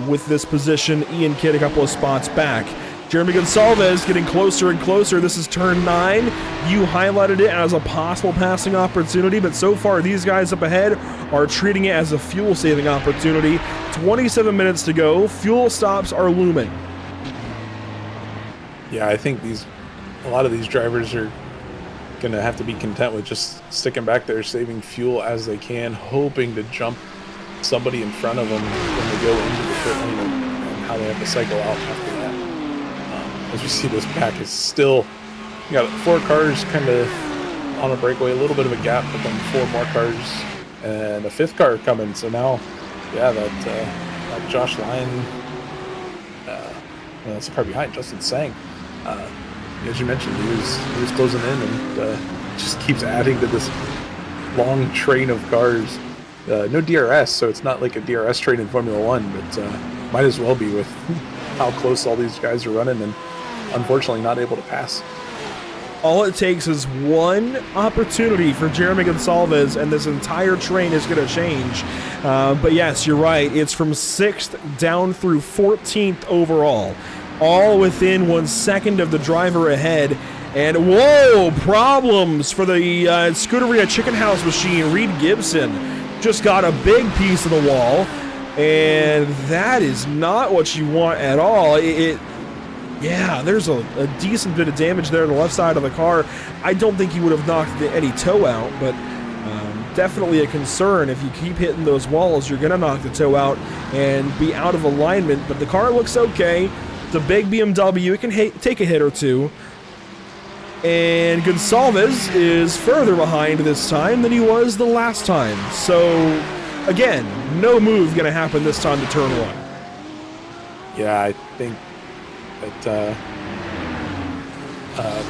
with this position. Ian Kidd a couple of spots back. Jeremy Gonçalves getting closer and closer. This is turn 9. You highlighted it as a possible passing opportunity, but so far these guys up ahead are treating it as a fuel-saving opportunity. 27 minutes to go. Fuel stops are looming. Yeah, I think a lot of these drivers are going to have to be content with just sticking back there, saving fuel as they can, hoping to jump somebody in front of them when they go into the pit lane, and how they have to cycle out after that. As you see, this pack is still, you got 4 cars kind of on a breakaway, a little bit of a gap, but then 4 more cars and a 5th car coming. So now, yeah, that Josh Lyon, that's the car behind, Justin Sang. As you mentioned, he was closing in and just keeps adding to this long train of cars. No DRS, so it's not like a DRS train in Formula 1, but might as well be with how close all these guys are running, and unfortunately not able to pass. All it takes is one opportunity for Jeremy Gonçalves, and this entire train is going to change. But yes, you're right. It's from 6th down through 14th overall. all within 1 second of the driver ahead. And whoa, problems for the Scuderia Chicken House machine. Reed Gibson just got a big piece of the wall, and that is not what you want at all. Yeah, there's a decent bit of damage there on the left side of the car. I don't think he would have knocked any toe out, but definitely a concern. If you keep hitting those walls, you're going to knock the toe out and be out of alignment. But the car looks okay. It's a big BMW. It can take a hit or two. And Gonçalves is further behind this time than he was the last time. So, again, no move going to happen this time to turn 1. Yeah, I think that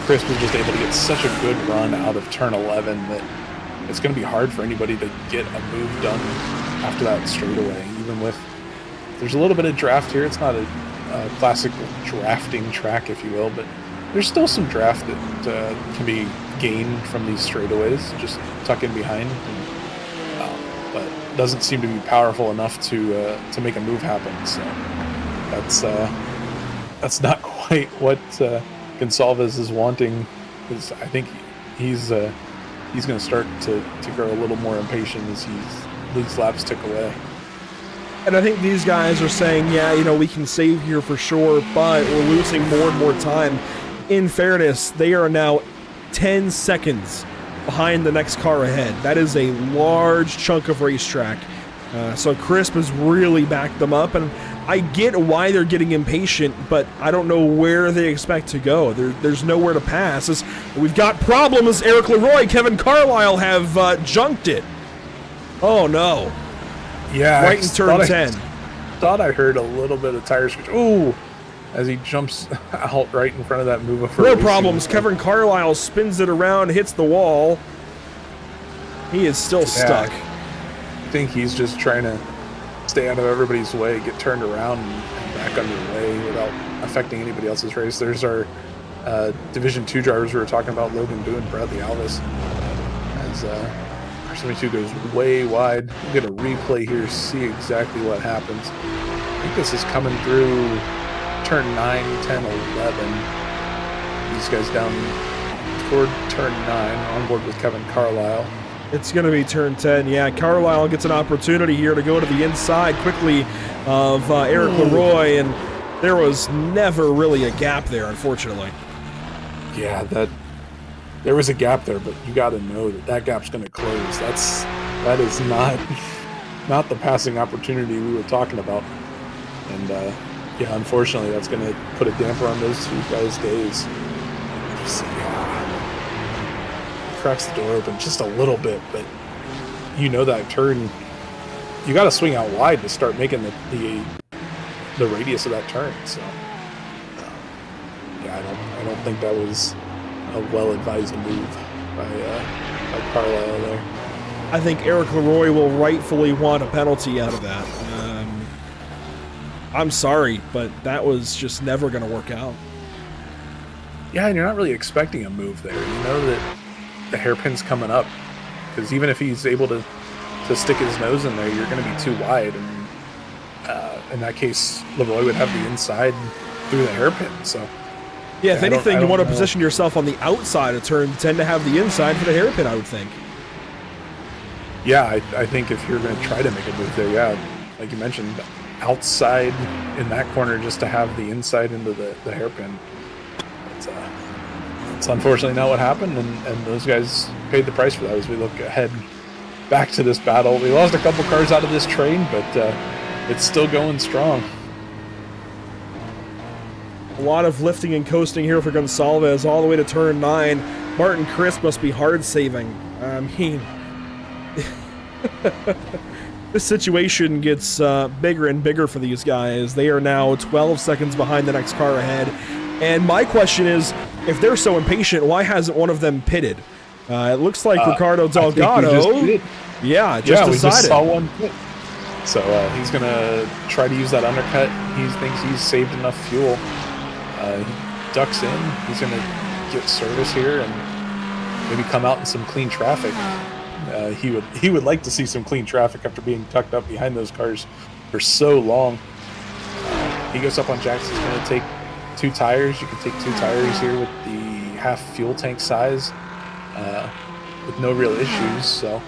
Chris was just able to get such a good run out of turn 11 that it's going to be hard for anybody to get a move done after that straightaway. Even with, there's a little bit of draft here. It's not a classic drafting track, if you will, but there's still some draft that can be gained from these straightaways. Just tuck in behind, but doesn't seem to be powerful enough to make a move happen. So that's not quite what Gonçalves is wanting. Because I think he's going to start to grow a little more impatient as these laps tick away. And I think these guys are saying, yeah, we can save here for sure, but we're losing more and more time. In fairness, they are now 10 seconds behind the next car ahead. That is a large chunk of racetrack. So Crisp has really backed them up, and I get why they're getting impatient, but I don't know where they expect to go. There's nowhere to pass. We've got problems. Eric Leroy, Kevin Carlisle have junked it. Oh, no. Yeah. Right in turn 10. Thought I heard a little bit of tire switch. Ooh. As he jumps out right in front of that move. No problems. Kevin Carlisle spins it around, hits the wall. He is still stuck. I think he's just trying to stay out of everybody's way, get turned around and back underway without affecting anybody else's race. There's our Division 2 drivers we were talking about, Logan Boone, Bradley Alvis. As R72 goes way wide. We'll get a replay here, see exactly what happens. I think this is coming through turn 9, 10, 11. These guys down toward turn 9, on board with Kevin Carlisle. It's going to be turn 10. Yeah, Carlisle gets an opportunity here to go to the inside quickly of Eric Leroy, and there was never really a gap there, unfortunately. Yeah, there was a gap there, but you got to know that gap's going to close. That is not the passing opportunity we were talking about. And yeah, unfortunately, that's going to put a damper on those two guys' days. Just, cracks the door open just a little bit, but that turn, you got to swing out wide to start making the radius of that turn. So, yeah, I don't think that was a well-advised move by Carlisle there. I think Eric Leroy will rightfully want a penalty out of that. I'm sorry, but that was just never going to work out. Yeah, and you're not really expecting a move there. You know that the hairpin's coming up, because even if he's able to stick his nose in there, you're going to be too wide. And in that case, Leroy would have the inside through the hairpin. So, yeah, if anything, you want to position yourself on the outside of turn 10 to have the inside for the hairpin, I would think. Yeah, I think if you're going to try to make a move there, yeah, like you mentioned, outside in that corner just to have the inside into the hairpin. It's unfortunately not what happened, and those guys paid the price for that as we look ahead back to this battle. We lost a couple cars out of this train, but it's still going strong. A lot of lifting and coasting here for Gonçalves all the way to turn 9. Martin Crisp must be hard saving. I mean, this situation gets bigger and bigger for these guys. They are now 12 seconds behind the next car ahead. And my question is, if they're so impatient, why hasn't one of them pitted? It looks like Ricardo Delgado. We decided. Just saw one pit. So he's going to try to use that undercut. He thinks he's saved enough fuel. He ducks in. He's going to get service here and maybe come out in some clean traffic. He would like to see some clean traffic after being tucked up behind those cars for so long. He goes up on Jax. He's going to take 2 tires. You can take 2 tires here with the half fuel tank size with no real issues. So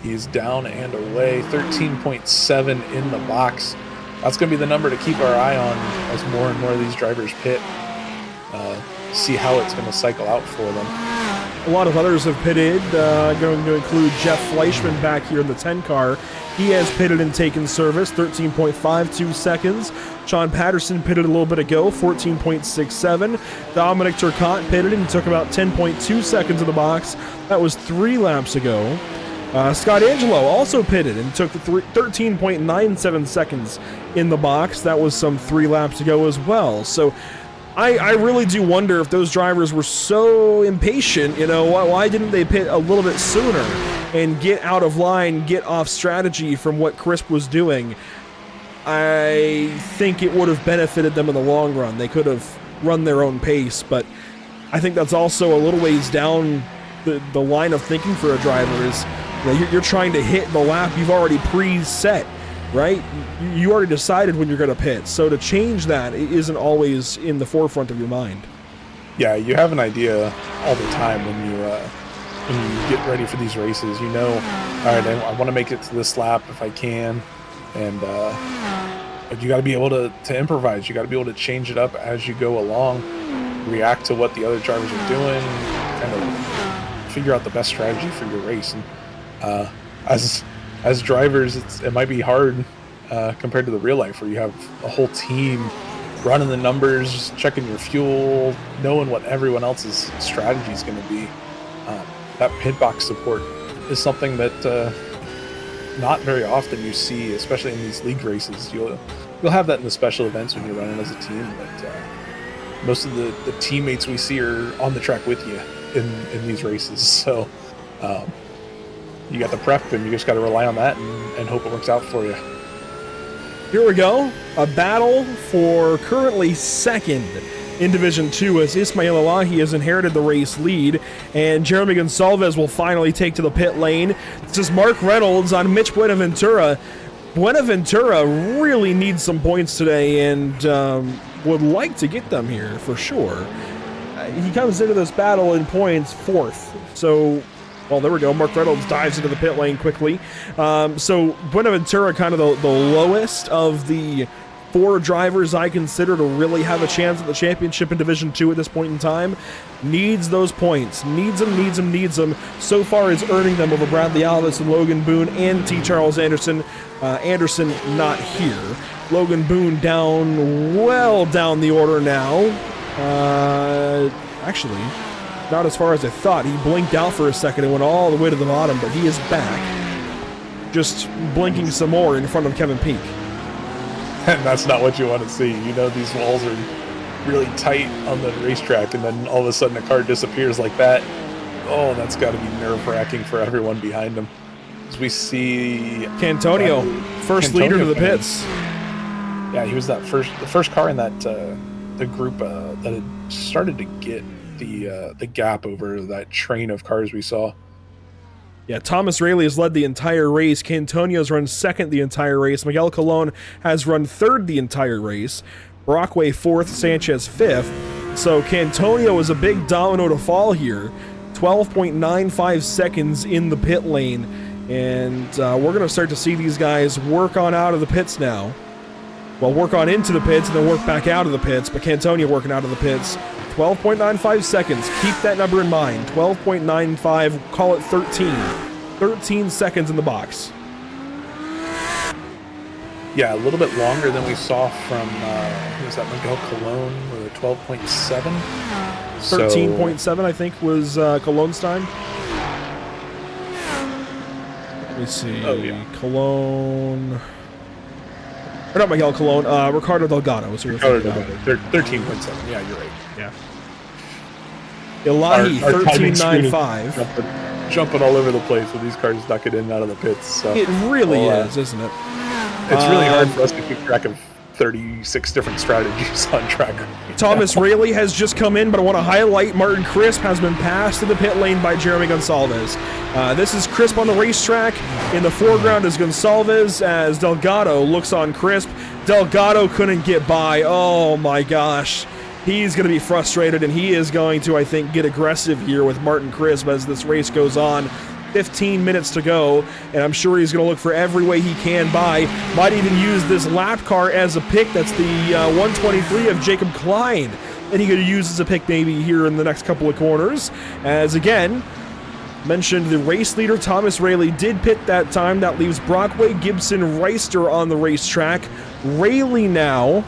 he's down and away. 13.7 in the box. That's going to be the number to keep our eye on as more and more of these drivers pit. See how it's going to cycle out for them. A lot of others have pitted, going to include Jeff Fleischman back here in the 10 car. He has pitted and taken service, 13.52 seconds. Sean Patterson pitted a little bit ago, 14.67. Dominic Turcotte pitted and took about 10.2 seconds in the box. That was 3 laps ago. Scott Angelo also pitted and took 13.97 seconds in the box. That was some 3 laps ago as well. So I really do wonder if those drivers were so impatient, why didn't they pit a little bit sooner and get out of line, get off strategy from what Crisp was doing? I think it would have benefited them in the long run. They could have run their own pace, but I think that's also a little ways down the line of thinking for a driver is you're trying to hit the lap you've already preset. Right? You already decided when you're going to pit. So to change that isn't always in the forefront of your mind. Yeah, you have an idea all the time when you get ready for these races. All right, I want to make it to this lap if I can. And but you got to be able to improvise. You got to be able to change it up as you go along, react to what the other drivers are doing, kind of figure out the best strategy for your race. And as drivers, it might be hard compared to the real life where you have a whole team running the numbers, checking your fuel, knowing what everyone else's strategy is going to be. That pit box support is something that not very often you see, especially in these league races. You'll have that in the special events when you're running as a team, but most of the teammates we see are on the track with you in these races. So you got the prep, and you just got to rely on that and hope it works out for you. Here we go. A battle for currently second in Division 2 as Ismail Elahi has inherited the race lead, and Jeremy Gonsalves will finally take to the pit lane. This is Mark Reynolds on Mitch Buenaventura. Buenaventura really needs some points today and would like to get them here for sure. He comes into this battle in points 4th. So, well, there we go. Mark Reynolds dives into the pit lane quickly. So Buenaventura kind of the lowest of the 4 drivers I consider to really have a chance at the championship in Division 2 at this point in time. Needs those points. Needs them. So far is earning them over Bradley Alvis and Logan Boone and T. Charles Anderson. Anderson not here. Logan Boone well down the order now. Actually, not as far as I thought. He blinked out for a second and went all the way to the bottom, but he is back. Just blinking some more in front of Kevin Peak. And that's not what you want to see. These walls are really tight on the racetrack, and then all of a sudden a car disappears like that. Oh, that's got to be nerve-wracking for everyone behind him. As we see Cantonio, first leader to the pits. Yeah, he was the first car in that the group that had started to get the gap over that train of cars we saw. Yeah, Thomas Rayleigh has led the entire race. Cantonio's run second the entire race. Miguel Colon has run third the entire race. Brockway fourth, Sanchez fifth. So Cantonio is a big domino to fall here. 12.95 seconds in the pit lane. And we're going to start to see these guys work on out of the pits now. Well, work on into the pits and then work back out of the pits. But Cantonio working out of the pits. 12.95 seconds. Keep that number in mind. 12.95, call it 13. 13 seconds in the box. Yeah, a little bit longer than we saw from, who was that, Miguel Colon with a 12.7? 13.7, I think, was Colon's time. Let me see. Oh, yeah. Colon... Or not Miguel Colon, Ricardo Delgado. Ricardo Delgado, 13.7. Yeah, you're right. Yeah. Elahi, 13.95. Jumping all over the place with these cars ducking in and out of the pits. So. It really is, isn't it? It's really hard for us to keep track of 36 different strategies on track. Thomas Rayleigh has just come in, but I want to highlight Martin Crisp has been passed to the pit lane by Jeremy Gonsalves. This is Crisp on the racetrack. In the foreground is Gonsalves as Delgado looks on Crisp. Delgado couldn't get by. Oh my gosh. He's going to be frustrated, and he is going to, I think, get aggressive here with Martin Crisp as this race goes on. 15 minutes to go, and I'm sure he's going to look for every way he can by. Might even use this lap car as a pick. That's the 123 of Jacob Klein that he could use as a pick maybe here in the next couple of corners. As again, mentioned the race leader, Thomas Rayleigh, did pit that time. That leaves Brockway, Gibson, Reister on the racetrack. Rayleigh now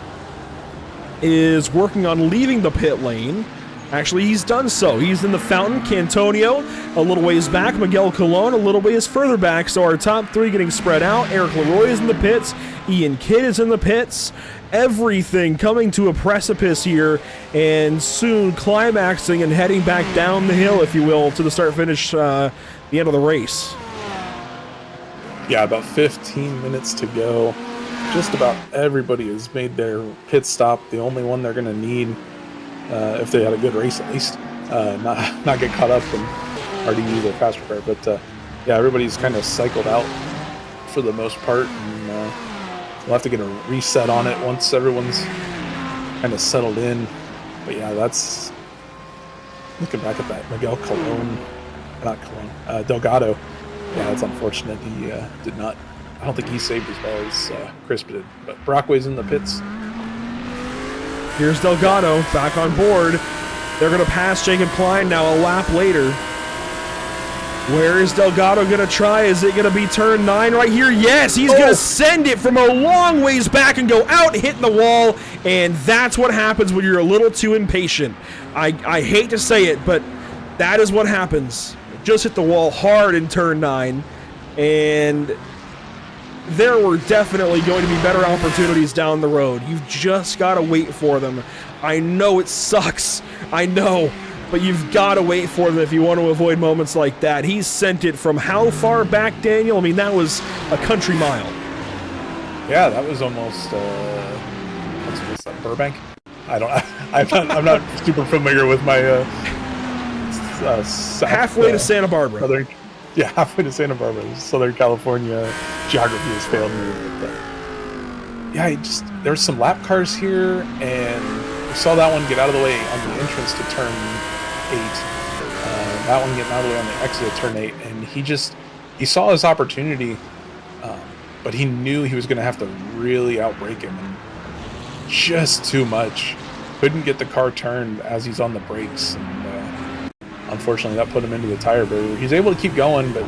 is working on leaving the pit lane. Actually, he's done so. He's in the fountain. Cantonio a little ways back. Miguel Colon a little ways further back. So our top three getting spread out. Eric Leroy is in the pits. Ian Kidd is in the pits. Everything coming to a precipice here, and soon climaxing and heading back down the hill, if you will, to the start-finish, the end of the race. Yeah, about 15 minutes to go. Just about everybody has made their pit stop. The only one they're going to need, if they had a good race at least, not get caught up and already use their fast repair. But yeah, everybody's kind of cycled out for the most part, and we'll have to get a reset on it once everyone's kind of settled in. But yeah, that's looking back at that Miguel Delgado. Yeah, that's unfortunate. He did not. I don't think he saved as well as Crisp did. But Brockway's in the pits. Here's Delgado back on board. They're going to pass Jacob Klein now a lap later. Where is Delgado going to try? Is it going to be turn 9 right here? Yes, he's going to send it from a long ways back and go out, hitting the wall. And that's what happens when you're a little too impatient. I hate to say it, but that is what happens. Just hit the wall hard in turn 9. And there were definitely going to be better opportunities down the road. You've just got to wait for them. I know it sucks. I know. But you've got to wait for them if you want to avoid moments like that. He sent it from how far back, Daniel? I mean, that was a country mile. Yeah, that was almost what's that, Burbank? I'm not super familiar with my halfway to Santa Barbara. Halfway to Santa Barbara. Southern California geography has failed me. But yeah, there were some lap cars here, and we saw that one get out of the way on the entrance to turn 8. That one getting out of the way on the exit of turn 8, and he saw his opportunity, but he knew he was going to have to really outbrake him, and just too much. Couldn't get the car turned as he's on the brakes, and unfortunately that put him into the tire barrier. He's able to keep going, but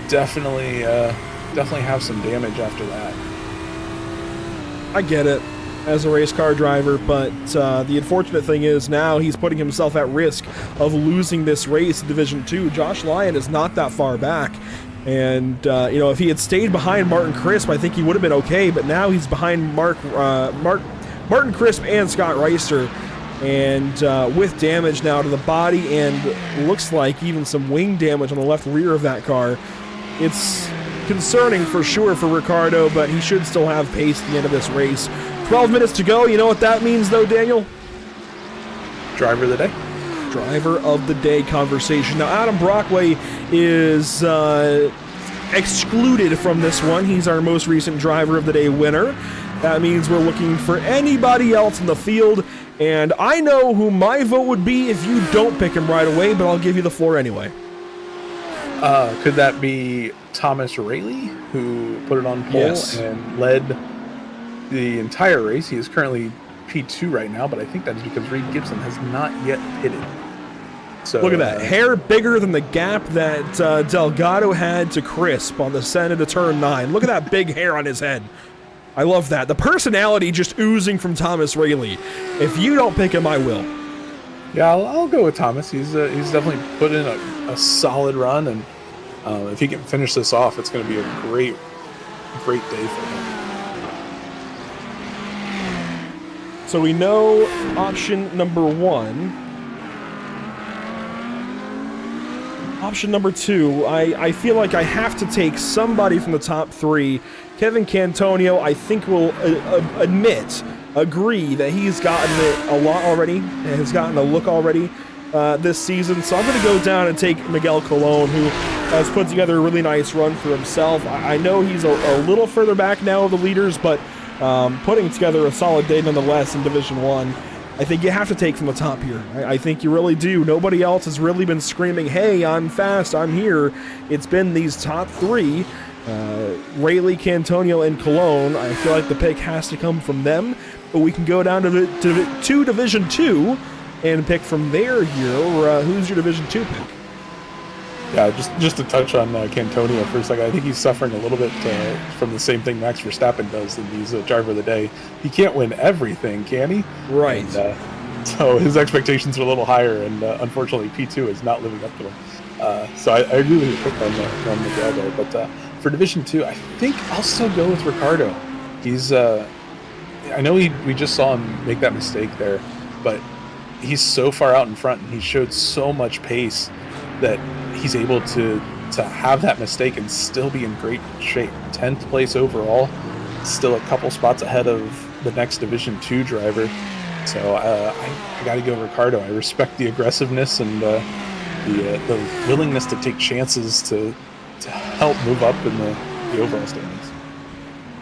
definitely have some damage after that. I get it as a race car driver, but the unfortunate thing is now he's putting himself at risk of losing this race in Division 2. Josh Lyon is not that far back, and if he had stayed behind Martin Crisp, I think he would have been okay, but now he's behind Martin Crisp and Scott Reister, and with damage now to the body and looks like even some wing damage on the left rear of that car. It's concerning for sure for Ricardo, but he should still have pace at the end of this race. 12 minutes to go. You know what that means, though, Daniel? Driver of the day. Driver of the day conversation. Now, Adam Brockway is excluded from this one. He's our most recent driver of the day winner. That means we're looking for anybody else in the field, and I know who my vote would be if you don't pick him right away, but I'll give you the floor anyway. Could that be Thomas Rayleigh, who put it on pole and led the entire race? He is currently P2 right now, but I think that is because Reed Gibson has not yet pitted. So look at that. Hair bigger than the gap that Delgado had to Crisp on the descent into turn 9. Look at that big hair on his head. I love that. The personality just oozing from Thomas Rayleigh. If you don't pick him, I will. Yeah, I'll go with Thomas. He's definitely put in a solid run, and if he can finish this off, it's going to be a great day for him. So we know option number 1. Option number 2, I feel like I have to take somebody from the top 3. Kevin Cantonio, I think, will agree that he's gotten it a lot already and has gotten a look already this season. So I'm going to go down and take Miguel Colon, who has put together a really nice run for himself. I know he's a little further back now of the leaders, but putting together a solid day nonetheless in Division 1. I think you have to take from the top here. I think you really do. Nobody else has really been screaming, hey, I'm fast, I'm here. It's been these top three, Rayleigh, Cantonio, and Cologne. I feel like the pick has to come from them, but we can go down to Division 2 and pick from there here. Who's your Division 2 pick? Yeah, just to touch on Cantonio for a second, I think he's suffering a little bit from the same thing Max Verstappen does in these driver of the day. He can't win everything, can he? Right. And, so his expectations are a little higher, and unfortunately P2 is not living up to them. So I agree with your pick on Miguel there. But for Division 2, I think I'll still go with Ricardo. He's, I know we just saw him make that mistake there, but he's so far out in front, and he showed so much pace that he's able to have that mistake and still be in great shape. 10th place overall, still a couple spots ahead of the next Division 2 driver. So I got to go Ricardo. I respect the aggressiveness and the willingness to take chances to help move up in the overall standings.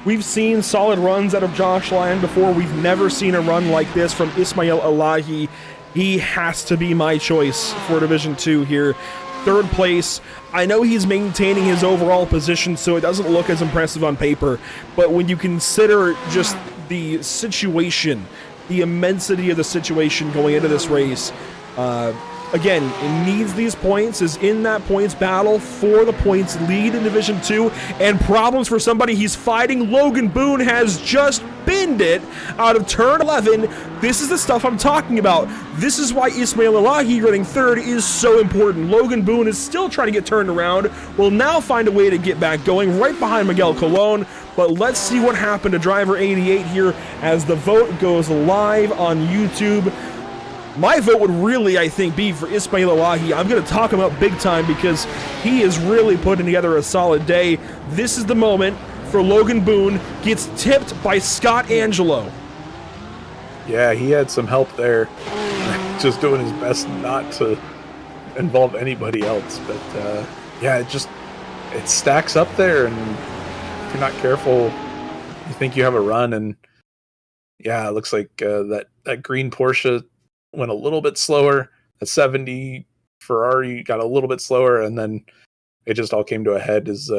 We've seen solid runs out of Josh Lyon before. We've never seen a run like this from Ismail Elahi. He has to be my choice for Division 2 here. 3rd place. I know he's maintaining his overall position, so it doesn't look as impressive on paper, but when you consider just the situation, the immensity of the situation going into this race, again, it needs these points, is in that points battle for the points lead in Division 2, and problems for somebody he's fighting. Logan Boone has just binned it out of turn 11. This is the stuff I'm talking about. This is why Ismail Elahi running 3rd is so important. Logan Boone is still trying to get turned around, will now find a way to get back going right behind Miguel Colon, but let's see what happened to driver 88 here as the vote goes live on YouTube. My vote would really, I think, be for Ismail Elahi. I'm going to talk him up big time because he is really putting together a solid day. This is the moment for Logan Boone. Gets tipped by Scott Angelo. Yeah, he had some help there. Just doing his best not to involve anybody else. But, yeah, it stacks up there. And if you're not careful, you think you have a run. And, yeah, it looks like that green Porsche went a little bit slower. A 70 Ferrari got a little bit slower, and then it just all came to a head as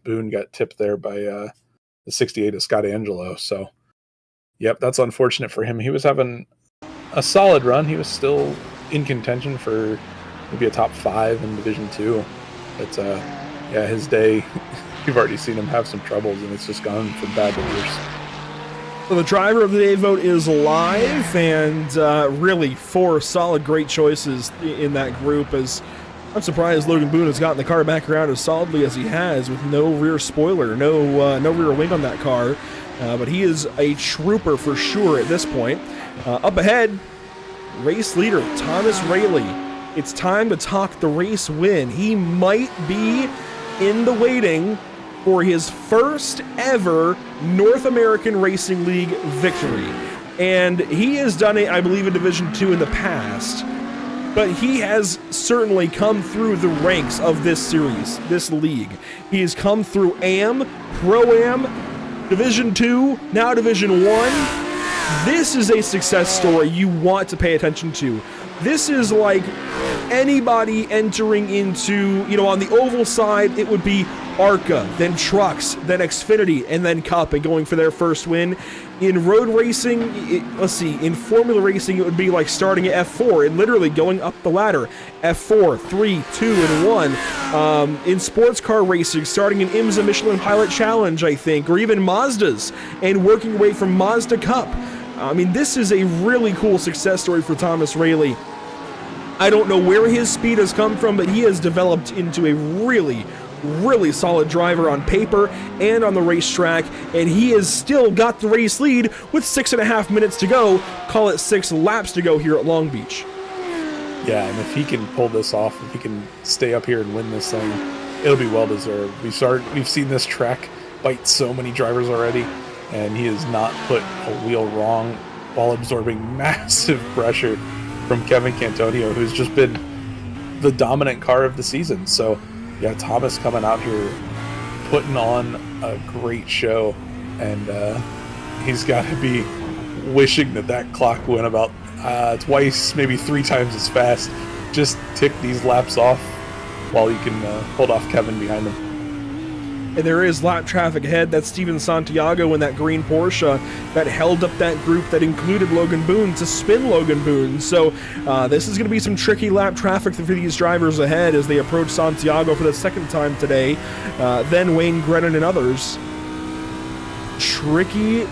Boone got tipped there by the 68 of Scott Angelo. So, yep, that's unfortunate for him. He was having a solid run. He was still in contention for maybe a top 5 in Division 2. But, yeah, his day, you've already seen him have some troubles, and it's just gone from bad to worse. So the driver of the day vote is live, and really 4 solid, great choices in that group. As I'm surprised Logan Boone has gotten the car back around as solidly as he has, with no rear spoiler, no rear wing on that car. But he is a trooper for sure at this point. Up ahead, race leader Thomas Rayleigh. It's time to talk the race win. He might be in the waiting for his first ever North American Racing League victory. And he has done it, I believe, in Division 2 in the past, but he has certainly come through the ranks of this series, this league. He has come through AM, Pro-Am, Division 2, now Division 1. This is a success story you want to pay attention to. This is like anybody entering into, on the oval side, it would be ARCA, then Trucks, then Xfinity, and then Cup, and going for their first win. In road racing, in Formula Racing, it would be like starting at F4 and literally going up the ladder. F4, 3, 2, and 1. In sports car racing, starting in IMSA Michelin Pilot Challenge, I think, or even Mazda's, and working away from Mazda Cup. This is a really cool success story for Thomas Rayleigh. I don't know where his speed has come from, but he has developed into a really, really solid driver on paper and on the racetrack, and he has still got the race lead with 6.5 minutes to go. Call it 6 laps to go here at Long Beach. Yeah, and if he can pull this off, if he can stay up here and win this thing, it'll be well deserved. We've seen this track bite so many drivers already, and he has not put a wheel wrong while absorbing massive pressure from Kevin Cantonio, who's just been the dominant car of the season. So, yeah, Thomas coming out here, putting on a great show. and he's got to be wishing that clock went about twice, maybe 3 times as fast. Just tick these laps off while you can hold off Kevin behind him. And there is lap traffic ahead. That's Steven Santiago in that green Porsche that held up that group that included Logan Boone to spin Logan Boone. So this is going to be some tricky lap traffic for these drivers ahead as they approach Santiago for the second time today. Then Wayne Grennan and others. Tricky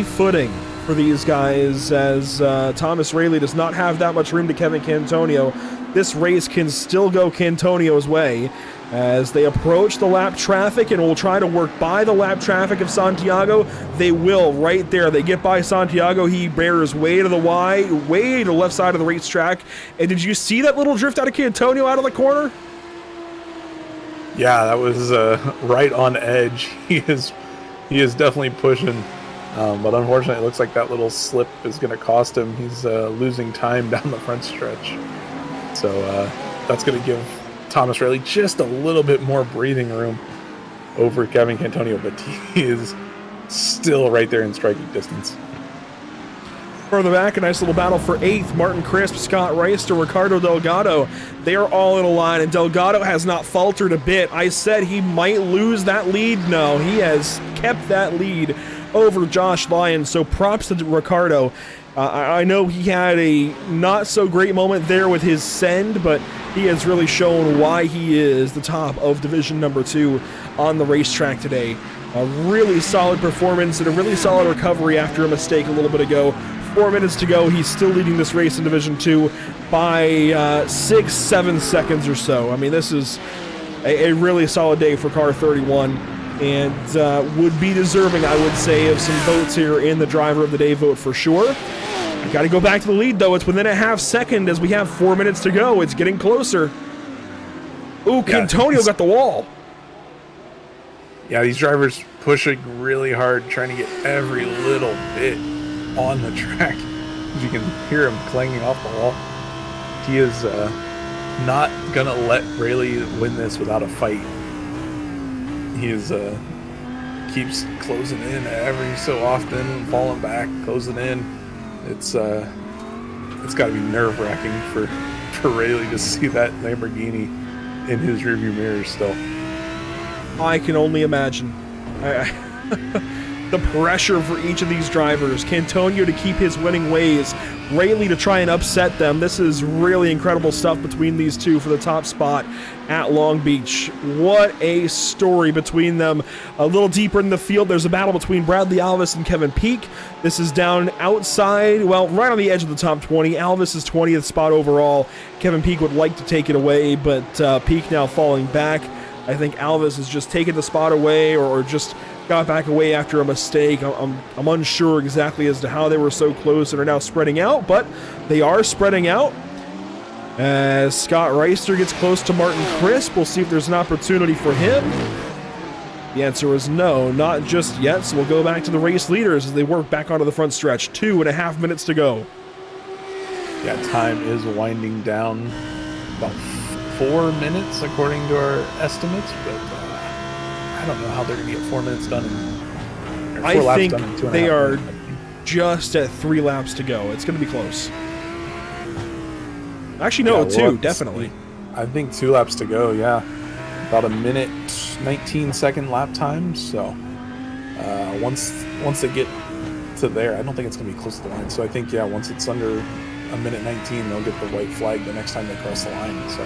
footing for these guys as Thomas Rayleigh does not have that much room to Kevin Cantonio. This race can still go Cantonio's way as they approach the lap traffic and will try to work by the lap traffic of Santiago. They will right there. They get by Santiago. He bears way to the way to the left side of the racetrack. And did you see that little drift out of Cantonio out of the corner? Yeah, that was right on edge. He is definitely pushing. But unfortunately, it looks like that little slip is going to cost him. He's losing time down the front stretch. So that's going to give Thomas Rayleigh just a little bit more breathing room over Kevin Cantonio, but he is still right there in striking distance. Further back, a nice little battle for 8th. Martin Crisp, Scott Reister, Ricardo Delgado. They are all in a line, and Delgado has not faltered a bit. I said he might lose that lead. No, he has kept that lead over Josh Lyons, so props to Ricardo. I know he had a not-so-great moment there with his send, but he has really shown why he is the top of Division Number 2 on the racetrack today. A really solid performance and a really solid recovery after a mistake a little bit ago. 4 minutes to go. He's still leading this race in Division 2 by 6-7 seconds or so. I mean, this is a really solid day for Car 31. And would be deserving, I would say, of some votes here in the Driver of the Day vote for sure. Got to go back to the lead, though. It's within a half second as we have 4 minutes to go. It's getting closer. Ooh, Cantonio got the wall. Yeah, these drivers pushing really hard, trying to get every little bit on the track. You can hear him clanging off the wall. He is not going to let Rayleigh win this without a fight. He is keeps closing in every so often, falling back, closing in. It's got to be nerve-wracking for Rayleigh to see that Lamborghini in his rearview mirror still. I can only imagine. The pressure for each of these drivers. Cantonio to keep his winning ways. Rayleigh to try and upset them. This is really incredible stuff between these two for the top spot at Long Beach. What a story between them. A little deeper in the field, there's a battle between Bradley Alvis and Kevin Peak. This is down outside, well, right on the edge of the top 20. Alvis is 20th spot overall. Kevin Peak would like to take it away, but Peak now falling back. I think Alvis has just taken the spot away or just got back away after a mistake. I'm unsure exactly as to how they were so close and are now spreading out, but they are spreading out. As Scott Reister gets close to Martin Crisp, we'll see if there's an opportunity for him. The answer is no, not just yet, so we'll go back to the race leaders as they work back onto the front stretch. 2.5 minutes to go. Yeah, time is winding down. About 4 minutes according to our estimates, but I don't know how they're going to get 4 minutes done. I think they are just at 3 laps to go. It's going to be close. Actually, no, yeah, 2, definitely. I think 2 laps to go, yeah. About a minute, 19-second lap time. So once they get to there, I don't think it's going to be close to the line. So I think, yeah, once it's under a minute 19, they'll get the white flag the next time they cross the line. So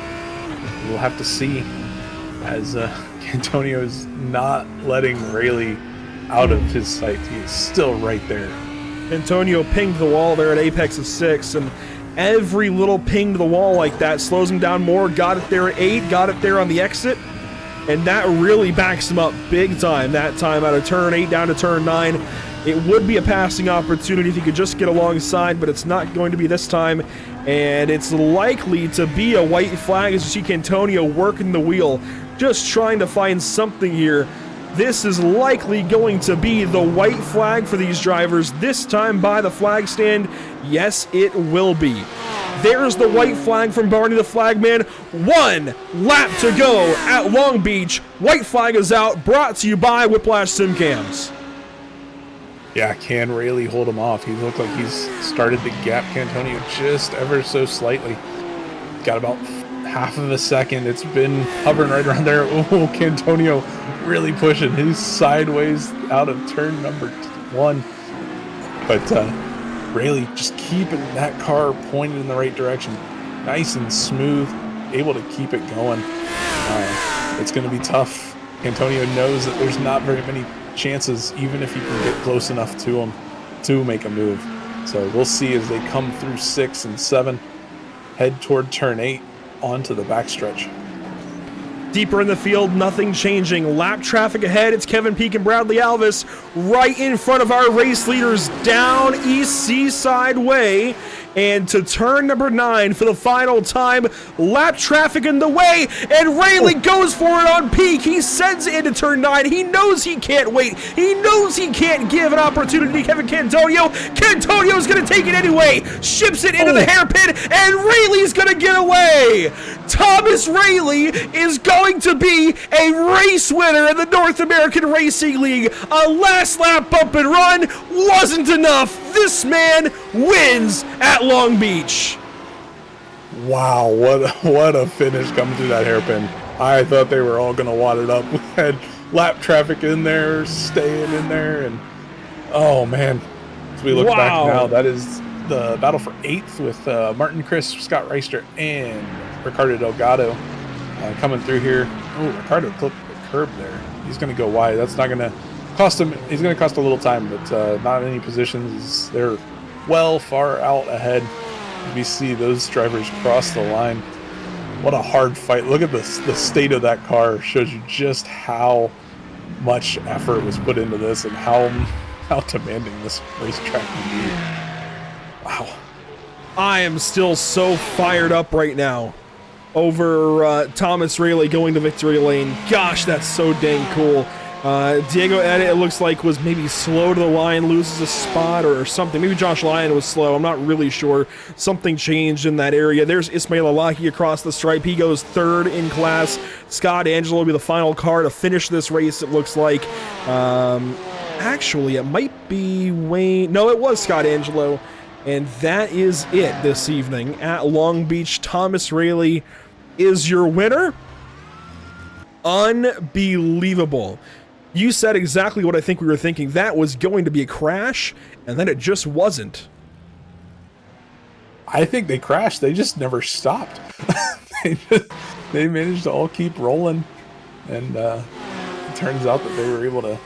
we'll have to see, as Cantonio's not letting Rayleigh out of his sight. He is still right there. Antonio pinged the wall there at apex of 6, and every little ping to the wall like that slows him down more. Got it there at 8, got it there on the exit, and that really backs him up big time that time out of turn 8 down to turn 9. It would be a passing opportunity if he could just get alongside, but it's not going to be this time, and it's likely to be a white flag as you see Cantonio working the wheel, just trying to find something here. This is likely going to be the white flag for these drivers, this time by the flag stand. Yes, it will be. There's the white flag from Barney the Flagman. 1 lap to go at Long Beach. White flag is out, brought to you by Whiplash Sim Cams. Yeah, can Rayleigh hold him off? He looked like he's started to gap Cantonio just ever so slightly. Got about half of a second. It's been hovering right around there. Oh, Cantonio really pushing. He's sideways out of turn number 1. But Rayleigh just keeping that car pointed in the right direction. Nice and smooth. Able to keep it going. It's going to be tough. Cantonio knows that there's not very many chances, even if he can get close enough to him to make a move. So we'll see as they come through 6 and 7, head toward turn 8 onto the backstretch. Deeper in the field, nothing changing. Lap traffic ahead. It's Kevin Peak and Bradley Alvis right in front of our race leaders down East Seaside Way. And to turn number 9 for the final time. Lap traffic in the way, and Rayleigh goes for it on Peak. He sends it into turn 9. He knows he can't wait. He knows he can't give an opportunity to Kevin Cantonio. Cantonio's going to take it anyway. Ships it into the hairpin, and Rayleigh's going to get away. Thomas Rayleigh is going to be a race winner in the North American Racing League. A last lap bump and run wasn't enough. This man wins at Long Beach. Wow, what a finish coming through that hairpin. I thought they were all going to wad it up. We had lap traffic in there, staying in there, and oh man. As we look back now, that is the battle for 8th with Martin Crisp, Scott Reister, and Ricardo Delgado coming through here. Oh, Ricardo clipped the curb there. He's going to go wide. That's not going to cost him. He's going to cost a little time, but not in any positions. They're well far out ahead. We see those drivers cross the line. What a hard fight. Look at this. The state of that car shows you just how much effort was put into this and how demanding this racetrack can be. Wow. I am still so fired up right now over Thomas Rayleigh going to victory lane. Gosh, that's so dang cool. Diego Edit, it looks like, was maybe slow to the line, loses a spot or something. Maybe Josh Lyon was slow. I'm not really sure. Something changed in that area. There's Ismail Alahi across the stripe. He goes 3rd in class. Scott Angelo will be the final car to finish this race, it looks like. Actually, it might be Wayne. No, it was Scott Angelo. And that is it this evening at Long Beach. Thomas Rayleigh is your winner. Unbelievable. You said exactly what I think we were thinking. That was going to be a crash, and then it just wasn't. I think they crashed. They just never stopped. They managed to all keep rolling, and it turns out that they were able to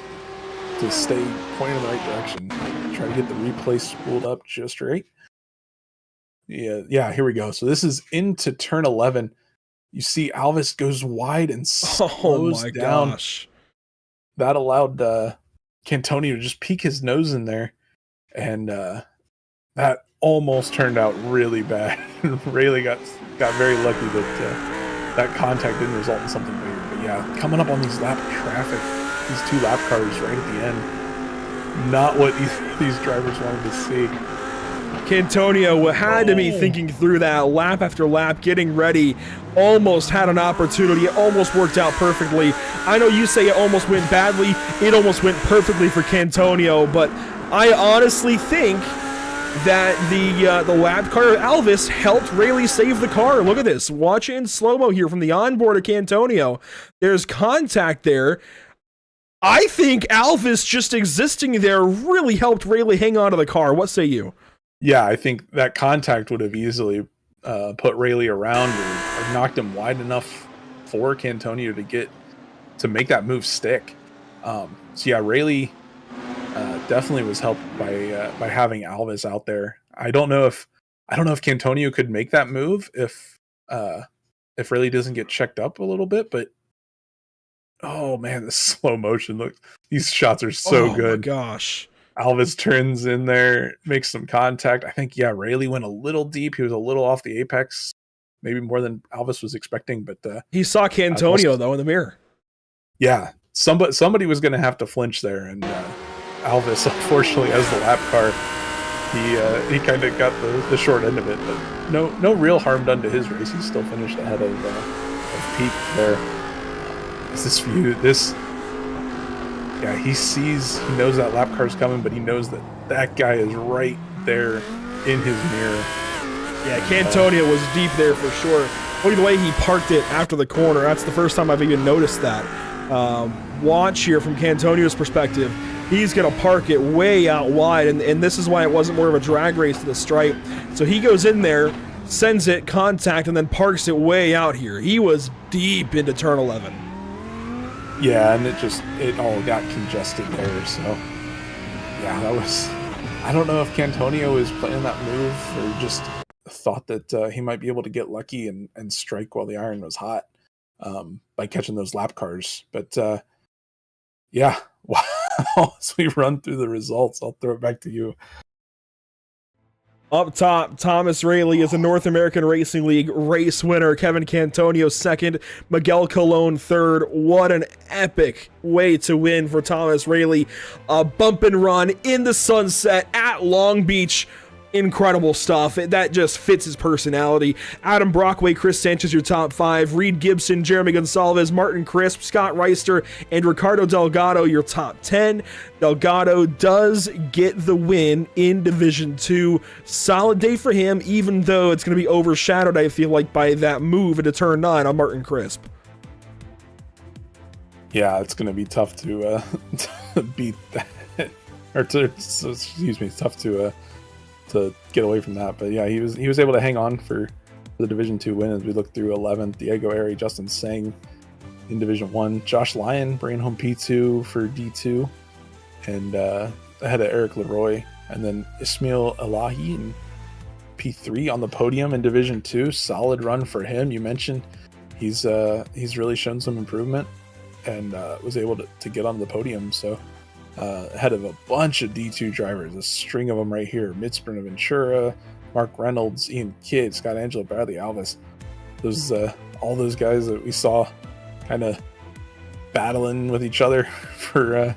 stay pointed in the right direction. Try to get the replay spooled up just right. Yeah, here we go. So this is into turn 11. You see Alvis goes wide and slows down. Gosh. That allowed Cantonio to just peek his nose in there, and that almost turned out really bad. Rayleigh got very lucky that that contact didn't result in something bigger. But yeah, coming up on these lap traffic, these 2 lap cars right at the end, not what these drivers wanted to see. Cantonio had to be thinking through that lap after lap, getting ready, almost had an opportunity, it almost worked out perfectly. I know you say it almost went badly, it almost went perfectly for Cantonio, but I honestly think that the lap car of Alvis helped Rayleigh save the car. Look at this, watch it in slow-mo here from the onboard of Cantonio. There's contact there. I think Alvis just existing there really helped Rayleigh hang on to the car. What say you? Yeah, I think that contact would have easily put Rayleigh around or knocked him wide enough for Cantonio to make that move stick. So yeah, Rayleigh definitely was helped by having Alvis out there. I don't know if Cantonio could make that move if Rayleigh doesn't get checked up a little bit, but oh man, the slow motion look. These shots are so good. Oh my gosh. Alvis turns in there, makes some contact. I think, yeah, Rayleigh went a little deep. He was a little off the apex, maybe more than Alvis was expecting. But he saw Cantonio, though, in the mirror. Yeah, somebody was going to have to flinch there. And Alvis, unfortunately, as the lap car, he kind of got the short end of it. But no real harm done to his race. He still finished ahead of Peak there. This view, Yeah, he knows that lap car's coming, but he knows that that guy is right there in his mirror. Yeah, Cantonio was deep there for sure. Look at the way he parked it after the corner. That's the first time I've even noticed that. Watch here from Cantonio's perspective. He's going to park it way out wide, and this is why it wasn't more of a drag race to the stripe. So he goes in there, sends it, contact, and then parks it way out here. He was deep into turn 11. Yeah, and it all got congested there, so yeah, that was... I don't know if Cantonio is playing that move or just thought that he might be able to get lucky and strike while the iron was hot by catching those lap cars. But yeah, wow, as we run through the results, I'll throw it back to you. Up top, Thomas Rayleigh is a North American Racing League race winner. Kevin Cantonio second, Miguel Colon third. What an epic way to win for Thomas Rayleigh. A bump and run in the sunset at Long Beach. Incredible stuff. That just fits his personality. Adam Brockway, Chris Sanchez, your top 5. Reed Gibson, Jeremy Gonsalves, Martin Crisp, Scott Reister, and Ricardo Delgado, your top 10. Delgado does get the win in Division 2. Solid day for him, even though it's going to be overshadowed, I feel like, by that move into turn 9 on Martin Crisp. Yeah, it's going to be tough to beat that. Tough to get away from that. But yeah, he was able to hang on for the Division 2 win as we look through 11th. Diego Airy, Justin Sang in Division 1. Josh Lyon bringing home P2 for D2. And ahead of Eric Leroy. And then Ismail Elahi in P3 on the podium in Division 2. Solid run for him. You mentioned he's really shown some improvement and was able to get on the podium. So ahead of a bunch of D2 drivers, a string of them right here. Mid-Sprint Ventura, Mark Reynolds, Ian Kidd, Scott Angelo, Bradley Alvis. Those all those guys that we saw kind of battling with each other for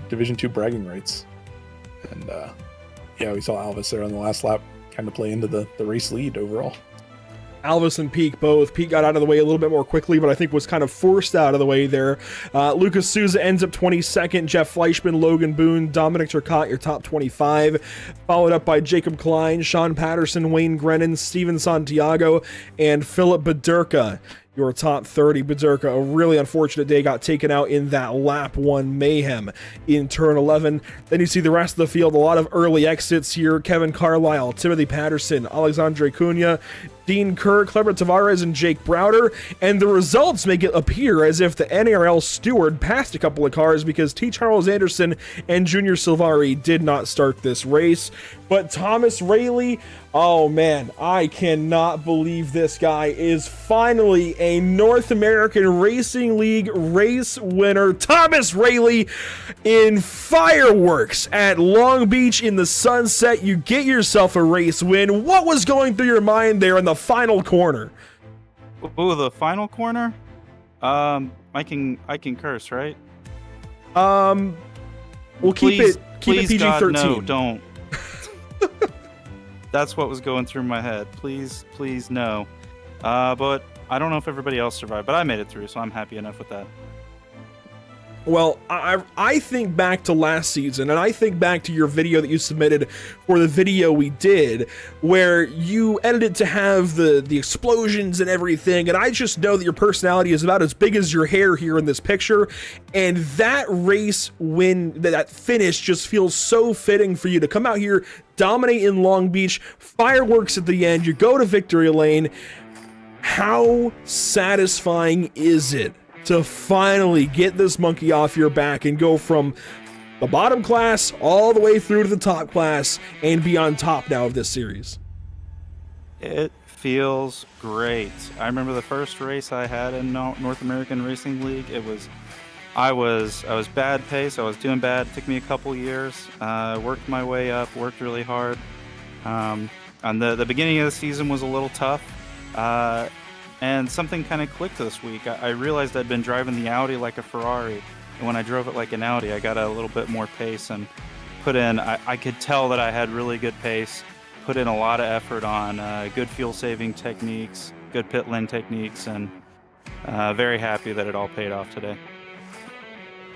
Division 2 bragging rights. And yeah, we saw Alvis there on the last lap kind of play into the race lead overall. Alvis and Peak both. Peak got out of the way a little bit more quickly, but I think was kind of forced out of the way there. Lucas Souza ends up 22nd. Jeff Fleischman, Logan Boone, Dominic Turcotte, your top 25. Followed up by Jacob Klein, Sean Patterson, Wayne Grennan, Steven Santiago, and Philip Badurka, your top 30. Badurka, a really unfortunate day, got taken out in that lap 1 mayhem in turn 11. Then you see the rest of the field, a lot of early exits here. Kevin Carlisle, Timothy Patterson, Alexandre Cunha, Dean Kerr, Cleber Tavares, and Jake Browder, and the results make it appear as if the NARL steward passed a couple of cars because T. Charles Anderson and Junior Silvari did not start this race. But Thomas Rayleigh, oh man, I cannot believe this guy is finally a North American Racing League race winner. Thomas Rayleigh in fireworks at Long Beach in the sunset. You get yourself a race win. What was going through your mind there in the final corner? Oh, the final corner? I can curse, right? We'll keep it PG-13. God, no, don't. That's what was going through my head. Please, no. But I don't know if everybody else survived, but I made it through, so I'm happy enough with that. Well, I think back to last season, and I think back to your video that you submitted for the video we did, where you edited to have the explosions and everything, and I just know that your personality is about as big as your hair here in this picture, and that race win, that finish just feels so fitting for you to come out here, dominate in Long Beach, fireworks at the end, you go to victory lane. How satisfying is it to finally get this monkey off your back and go from the bottom class all the way through to the top class and be on top now of this series? It feels great. I remember the first race I had in North American Racing League. I was bad pace. I was doing bad. It took me a couple years. Worked my way up. Worked really hard. And the beginning of the season was a little tough. And something kind of clicked this week. I realized I'd been driving the Audi like a Ferrari, and when I drove it like an Audi, I got a little bit more pace and put in. I could tell that I had really good pace, put in a lot of effort on good fuel-saving techniques, good pit lane techniques, and very happy that it all paid off today.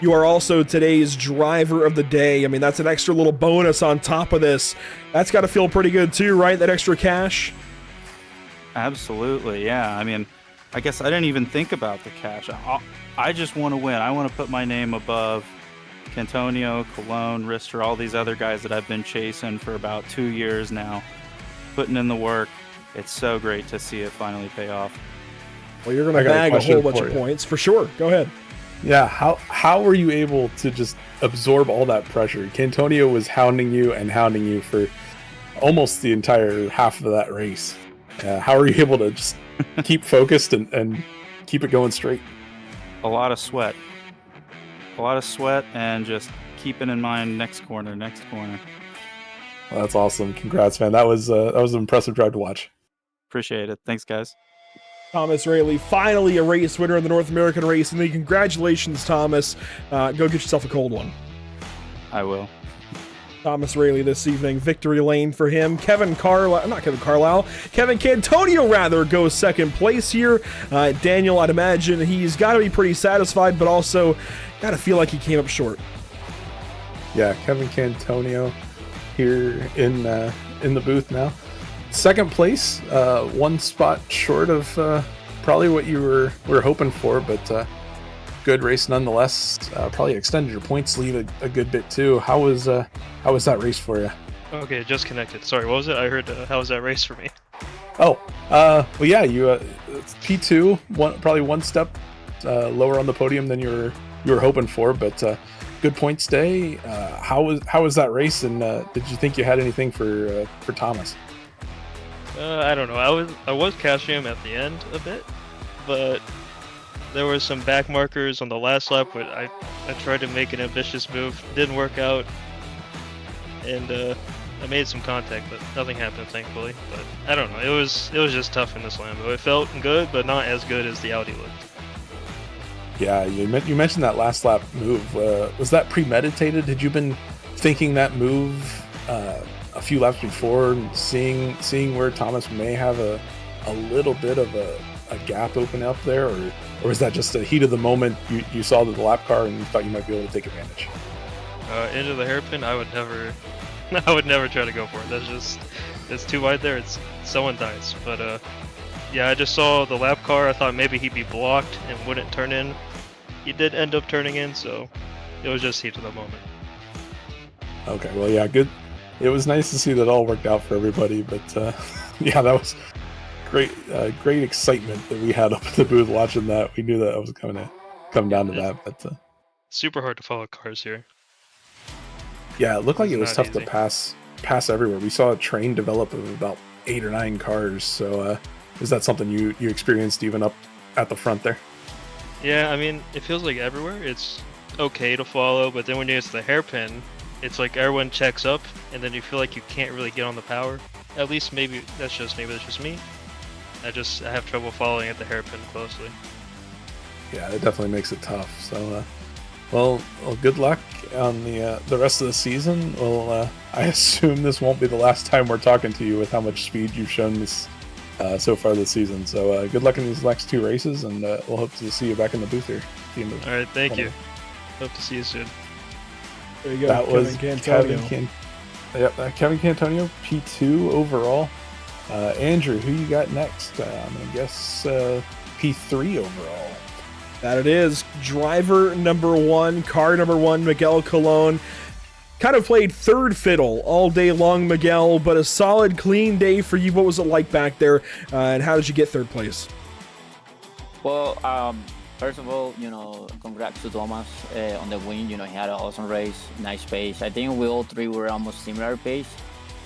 You are also today's driver of the day. I mean, that's an extra little bonus on top of this. That's got to feel pretty good too, right? That extra cash. Absolutely, yeah. I mean, I guess I didn't even think about the cash. I just want to win. I want to put my name above Cantonio, Cologne, Rister, all these other guys that I've been chasing for about 2 years now, putting in the work. It's so great to see it finally pay off. Well, you're going to bag a whole bunch of points for sure. Go ahead. Yeah, how were you able to just absorb all that pressure? Cantonio was hounding you for almost the entire half of that race. How were you able to just keep focused and keep it going straight? A lot of sweat. And just keeping in mind next corner. Well, that's awesome. Congrats, man. That was an impressive drive to watch. Appreciate it. Thanks, guys. Thomas Rayleigh, finally a race winner in the North American Racing League. Congratulations, Thomas. Go get yourself a cold one. I will. Thomas Rayleigh this evening, victory lane for him. Kevin Cantonio rather goes second place here. Daniel, I'd imagine he's got to be pretty satisfied, but also got to feel like he came up short. Yeah, Kevin Cantonio here in the booth now. Second place, one spot short of probably what you were hoping for, but good race nonetheless. Probably extended your points lead a good bit too. How was that race for you? Okay, just connected. Sorry, what was it? I heard how was that race for me? Oh, well, yeah, you P2, probably one step lower on the podium than you were hoping for, but good points day. How was that race, and did you think you had anything for Thomas? I don't know. I was cashing him at the end a bit, but there were some back markers on the last lap. But I tried to make an ambitious move, didn't work out, and I made some contact, but nothing happened, thankfully. But I don't know. It was just tough in this Lambo. It felt good, but not as good as the Audi looked. Yeah, you mentioned that last lap move. Was that premeditated? Had you been thinking that move a few laps before, and seeing where Thomas may have a little bit of a gap open up there, or was that just a heat of the moment? You saw the lap car and you thought you might be able to take advantage? Into the hairpin, I would never try to go for it. It's too wide there. Someone dies. But yeah, I just saw the lap car. I thought maybe he'd be blocked and wouldn't turn in. He did end up turning in, so it was just heat of the moment. Okay, well, yeah, good. It was nice to see that all worked out for everybody, but yeah, that was great excitement that we had up in the booth watching that. We knew that it was coming down to that, but super hard to follow cars here. Yeah, it looked like it was tough easy to pass everywhere. We saw a train develop of about 8 or 9 cars, so is that something you experienced even up at the front there? Yeah, I mean, it feels like everywhere it's okay to follow, but then when you get to the hairpin, it's like everyone checks up, and then you feel like you can't really get on the power. At least maybe that's just me. I have trouble following at the hairpin closely. Yeah, it definitely makes it tough. So, well, good luck on the rest of the season. Well, I assume this won't be the last time we're talking to you with how much speed you've shown this so far this season. So, good luck in these next 2 races, and we'll hope to see you back in the booth here. All right, thank you. Hope to see you soon. There you go. That was Cantonio. Kevin Cantonio, P2 overall. Andrew, who you got next? I'm going to guess P3 overall. That it is. Driver number 1, car number 1, Miguel Colon. Kind of played third fiddle all day long, Miguel, but a solid, clean day for you. What was it like back there, and how did you get third place? Well, first of all, congrats to Thomas on the win. He had an awesome race, nice pace. I think we all 3 were almost similar pace.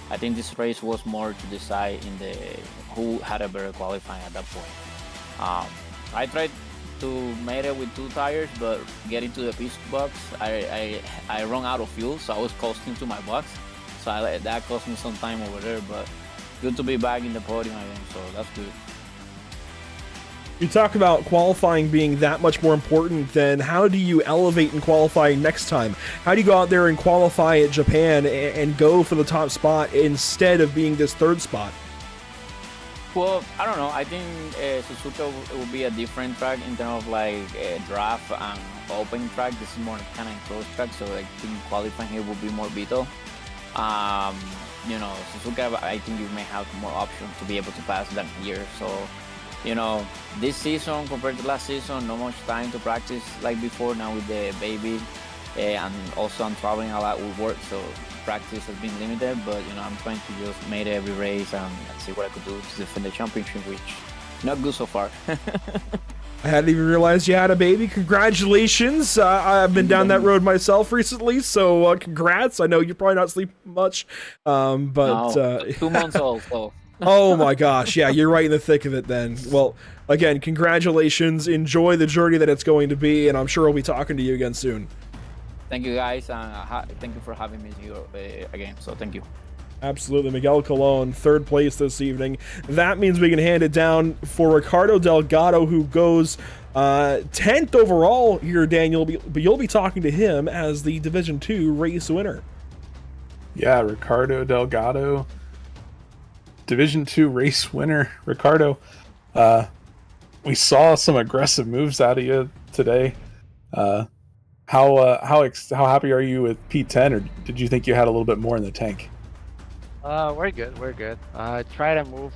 I think this race was more to decide who had a better qualifying at that point. I tried to make it with 2 tires, but getting to the pit box, I ran out of fuel, so I was coasting to my box. So that cost me some time over there, but good to be back in the podium again, so that's good. You talk about qualifying being that much more important, then how do you elevate in qualifying next time? How do you go out there and qualify at Japan and go for the top spot instead of being this third spot? Well, I don't know. I think Suzuka will be a different track in terms of like draft and open track. This is more kind of close track, so I think qualifying here will be more vital. Um, Suzuka, I think you may have more options to be able to pass than here. So, this season compared to last season, not much time to practice like before. Now with the baby, and also I'm traveling a lot with work, so practice has been limited. But I'm trying to just make every race and see what I could do to defend the championship, which not good so far. I hadn't even realized you had a baby. Congratulations. I've been down that road myself recently, so congrats. I know you're probably not sleeping much, but... No, 2 months old, so... Oh my gosh, yeah, you're right in the thick of it then. Well, again, congratulations. Enjoy the journey that it's going to be, and I'm sure we'll be talking to you again soon. Thank you, guys, and thank you for having me here again, so thank you. Absolutely. Miguel Colon, third place this evening. That means we can hand it down for Ricardo Delgado, who goes 10th overall here, Daniel, but you'll be talking to him as the Division 2 race winner. Yeah, Ricardo Delgado, Division 2 race winner. Ricardo, we saw some aggressive moves out of you today. How happy are you with P10, or did you think you had a little bit more in the tank? We're good. I tried to move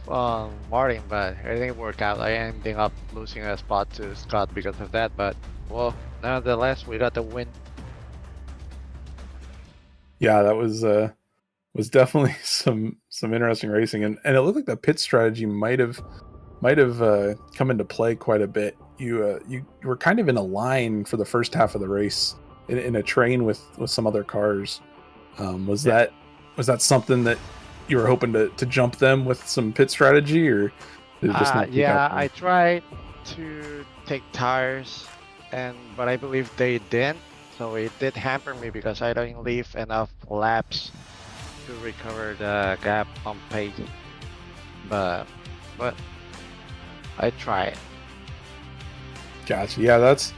Martin, but it didn't work out. I ended up losing a spot to Scott because of that, but well, nonetheless, we got the win. Yeah, that was definitely some interesting racing, and it looked like the pit strategy might have come into play quite a bit. You were kind of in a line for the first half of the race in a train with some other cars. Was that something that you were hoping to jump them with some pit strategy, or did it just not? Yeah, I tried to take tires, but I believe they didn't, so it did hamper me because I didn't leave enough laps to recover the gap on pace. But I tried. Gotcha. Yeah, that's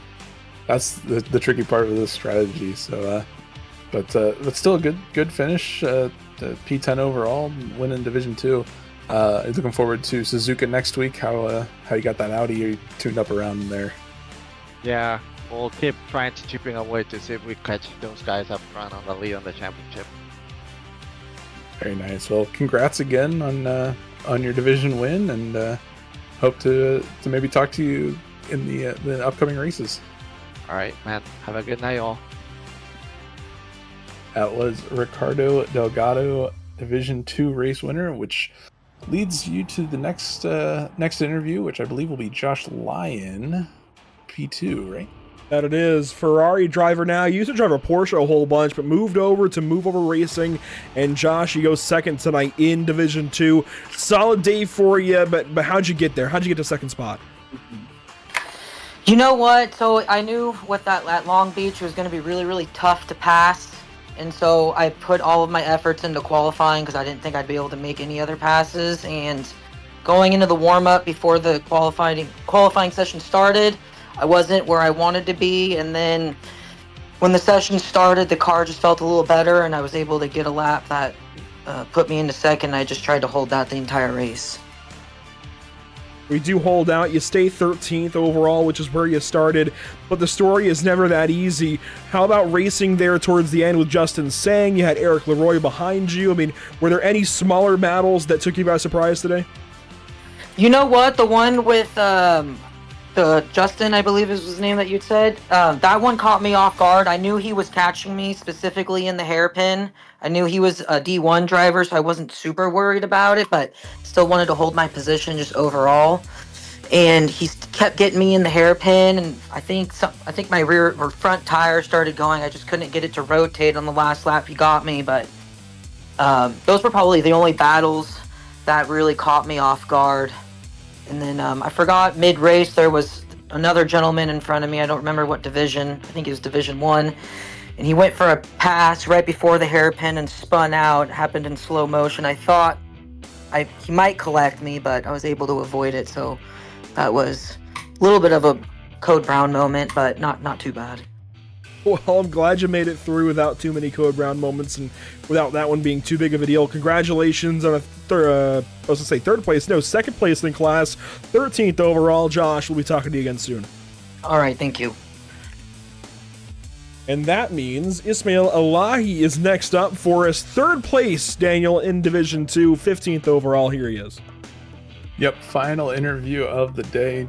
the tricky part with this strategy. So, but still a good finish. The P10 overall, winning Division 2. Looking forward to Suzuka next week. How you got that Audi you tuned up around there? Yeah, we'll keep trying to chipping away to see if we catch those guys up front on the lead on the championship. Very nice. Well, congrats again on your division win, and hope to maybe talk to you in the upcoming races. All right, man. Have a good night, all. That was Ricardo Delgado, Division 2 race winner, which leads you to the next interview, which I believe will be Josh Lyon, P2, right? That it is. Ferrari driver now. He used to drive a Porsche a whole bunch, but moved over to Move Over Racing. And Josh, he goes second tonight in Division 2. Solid day for you, but how'd you get there? How'd you get to second spot? You know what? So I knew with that Long Beach was going to be really, really tough to pass. And so I put all of my efforts into qualifying because I didn't think I'd be able to make any other passes. And going into the warm-up before the qualifying session started, I wasn't where I wanted to be. And then when the session started, the car just felt a little better, and I was able to get a lap that put me into second. I just tried to hold that the entire race. We do hold out. You stay 13th overall, which is where you started, but the story is never that easy. How about racing there towards the end with Justin Sang? You had Eric Leroy behind you. I mean, were there any smaller battles that took you by surprise today? You know what? The one with the Justin, I believe is his name that you'd said, that one caught me off guard. I knew he was catching me specifically in the hairpin. I knew he was a D1 driver, so I wasn't super worried about it, but still wanted to hold my position just overall. And he kept getting me in the hairpin, and I think my rear or front tire started going. I just couldn't get it to rotate on the last lap he got me, but those were probably the only battles that really caught me off guard. And then I forgot mid-race there was another gentleman in front of me. I don't remember what division. I think it was Division 1. And he went for a pass right before the hairpin and spun out. It happened in slow motion. I thought he might collect me, but I was able to avoid it. So that was a little bit of a Code Brown moment, but not too bad. Well, I'm glad you made it through without too many code brown moments and without that one being too big of a deal. Congratulations on third place. No, second place in class, 13th overall. Josh, we'll be talking to you again soon. All right, thank you. And that means Ismail Elahi is next up for his third place, Daniel, in Division 2, 15th overall. Here he is. Yep, final interview of the day.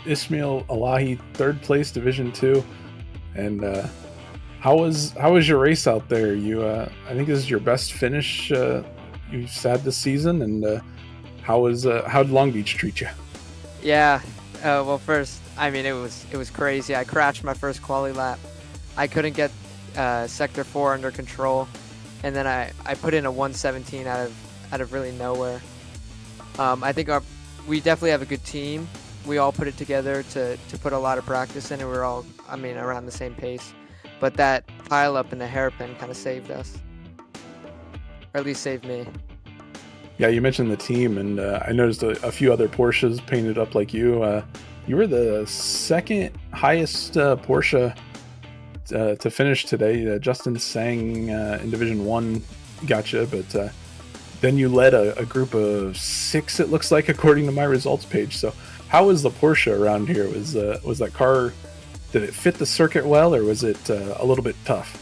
Ismail Elahi, third place, Division 2. And how was your race out there? You, I think this is your best finish you've had this season. And how did Long Beach treat you? Yeah, well, first, I mean, it was crazy. I crashed my first quali lap. I couldn't get Sector 4 under control, and then I put in a 117 out of really nowhere. I think we definitely have a good team. We all put it together to put a lot of practice in, and we're all, I mean, around the same pace. But that pile up in the hairpin kind of saved us, or at least saved me. Yeah, you mentioned the team, and I noticed a few other Porsches painted up like you. You were the second highest Porsche to finish today. Justin Sang in Division 1 got you, but then you led a group of 6, it looks like, according to my results page. So how was the Porsche around here? Was that car, did it fit the circuit well, or was it a little bit tough?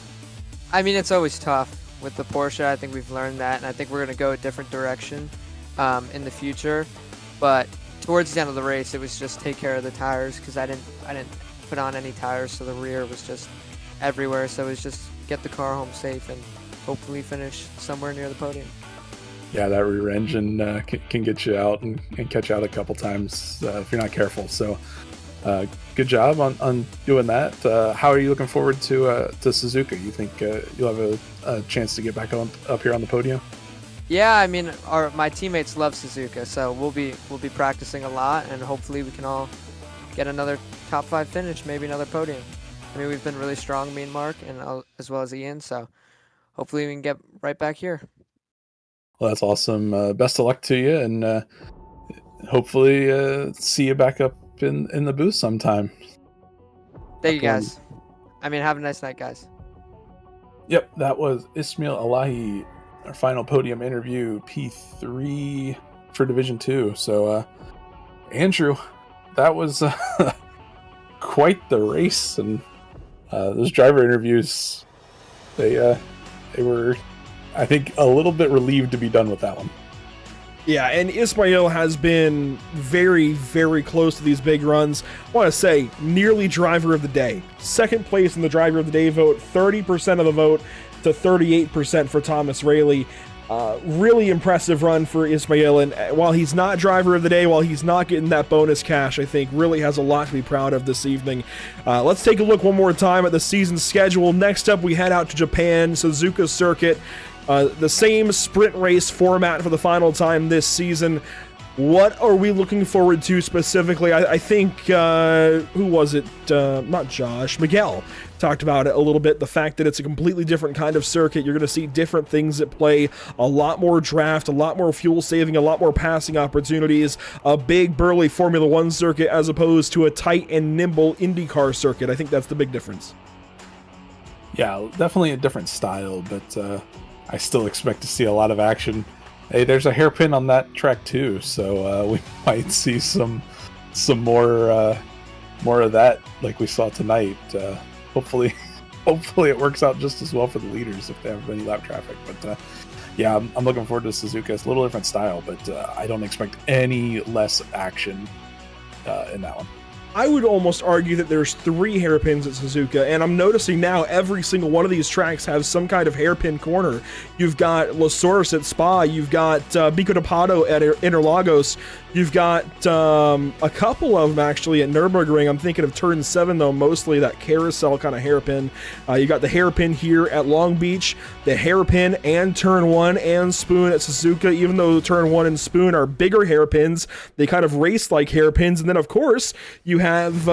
I mean, it's always tough with the Porsche. I think we've learned that, and I think we're going to go a different direction in the future. But towards the end of the race, it was just take care of the tires, because I didn't put on any tires, so the rear was just everywhere. So it was just get the car home safe and hopefully finish somewhere near the podium. Yeah, that rear engine can get you out and catch you out a couple times if you're not careful. So good job on doing that. How are you looking forward to Suzuka? You think you'll have a chance to get back up here on the podium? Yeah, I mean, my teammates love Suzuka, so we'll be practicing a lot, and hopefully we can all get another top 5 finish, maybe another podium. I mean, we've been really strong, me and Mark, and as well as Ian, so hopefully we can get right back here. Well, that's awesome. Best of luck to you, and hopefully see you back up in the booth sometime. Thank you, guys. I mean, have a nice night, guys. Yep, that was Ismail Elahi, our final podium interview, P3 for Division 2. So, Andrew, that was quite the race, and those driver interviews, they were, I think, a little bit relieved to be done with that one. Yeah, and Ismail has been very, very close to these big runs. I want to say, nearly driver of the day. Second place in the driver of the day vote, 30% of the vote to 38% for Thomas Rayleigh. Really impressive run for Ismail, and while he's not driver of the day, while he's not getting that bonus cash, I think really has a lot to be proud of this evening. Let's take a look one more time at the season schedule. Next up, we head out to Japan, Suzuka Circuit. The same sprint race format for the final time this season. What are we looking forward to specifically? I think, who was it? Not Josh, Miguel talked about it a little bit. The fact that it's a completely different kind of circuit. You're going to see different things at play. A lot more draft, a lot more fuel saving, a lot more passing opportunities. A big burly Formula One circuit as opposed to a tight and nimble IndyCar circuit. I think that's the big difference. Yeah, definitely a different style, but I still expect to see a lot of action. Hey, there's a hairpin on that track too, so we might see some more of that like we saw tonight. Hopefully it works out just as well for the leaders if they have any lap traffic. But yeah, I'm looking forward to Suzuka. It's a little different style, but I don't expect any less action in that one. I would almost argue that there's 3 hairpins at Suzuka, and I'm noticing now every single one of these tracks has some kind of hairpin corner. You've got La Source at Spa, you've got Bico de Pato at Interlagos, you've got a couple of them actually at Nürburgring. I'm thinking of Turn 7 though, mostly that carousel kind of hairpin. You got the hairpin here at Long Beach, the hairpin and Turn 1 and Spoon at Suzuka. Even though Turn 1 and Spoon are bigger hairpins, they kind of race like hairpins. And then of course you have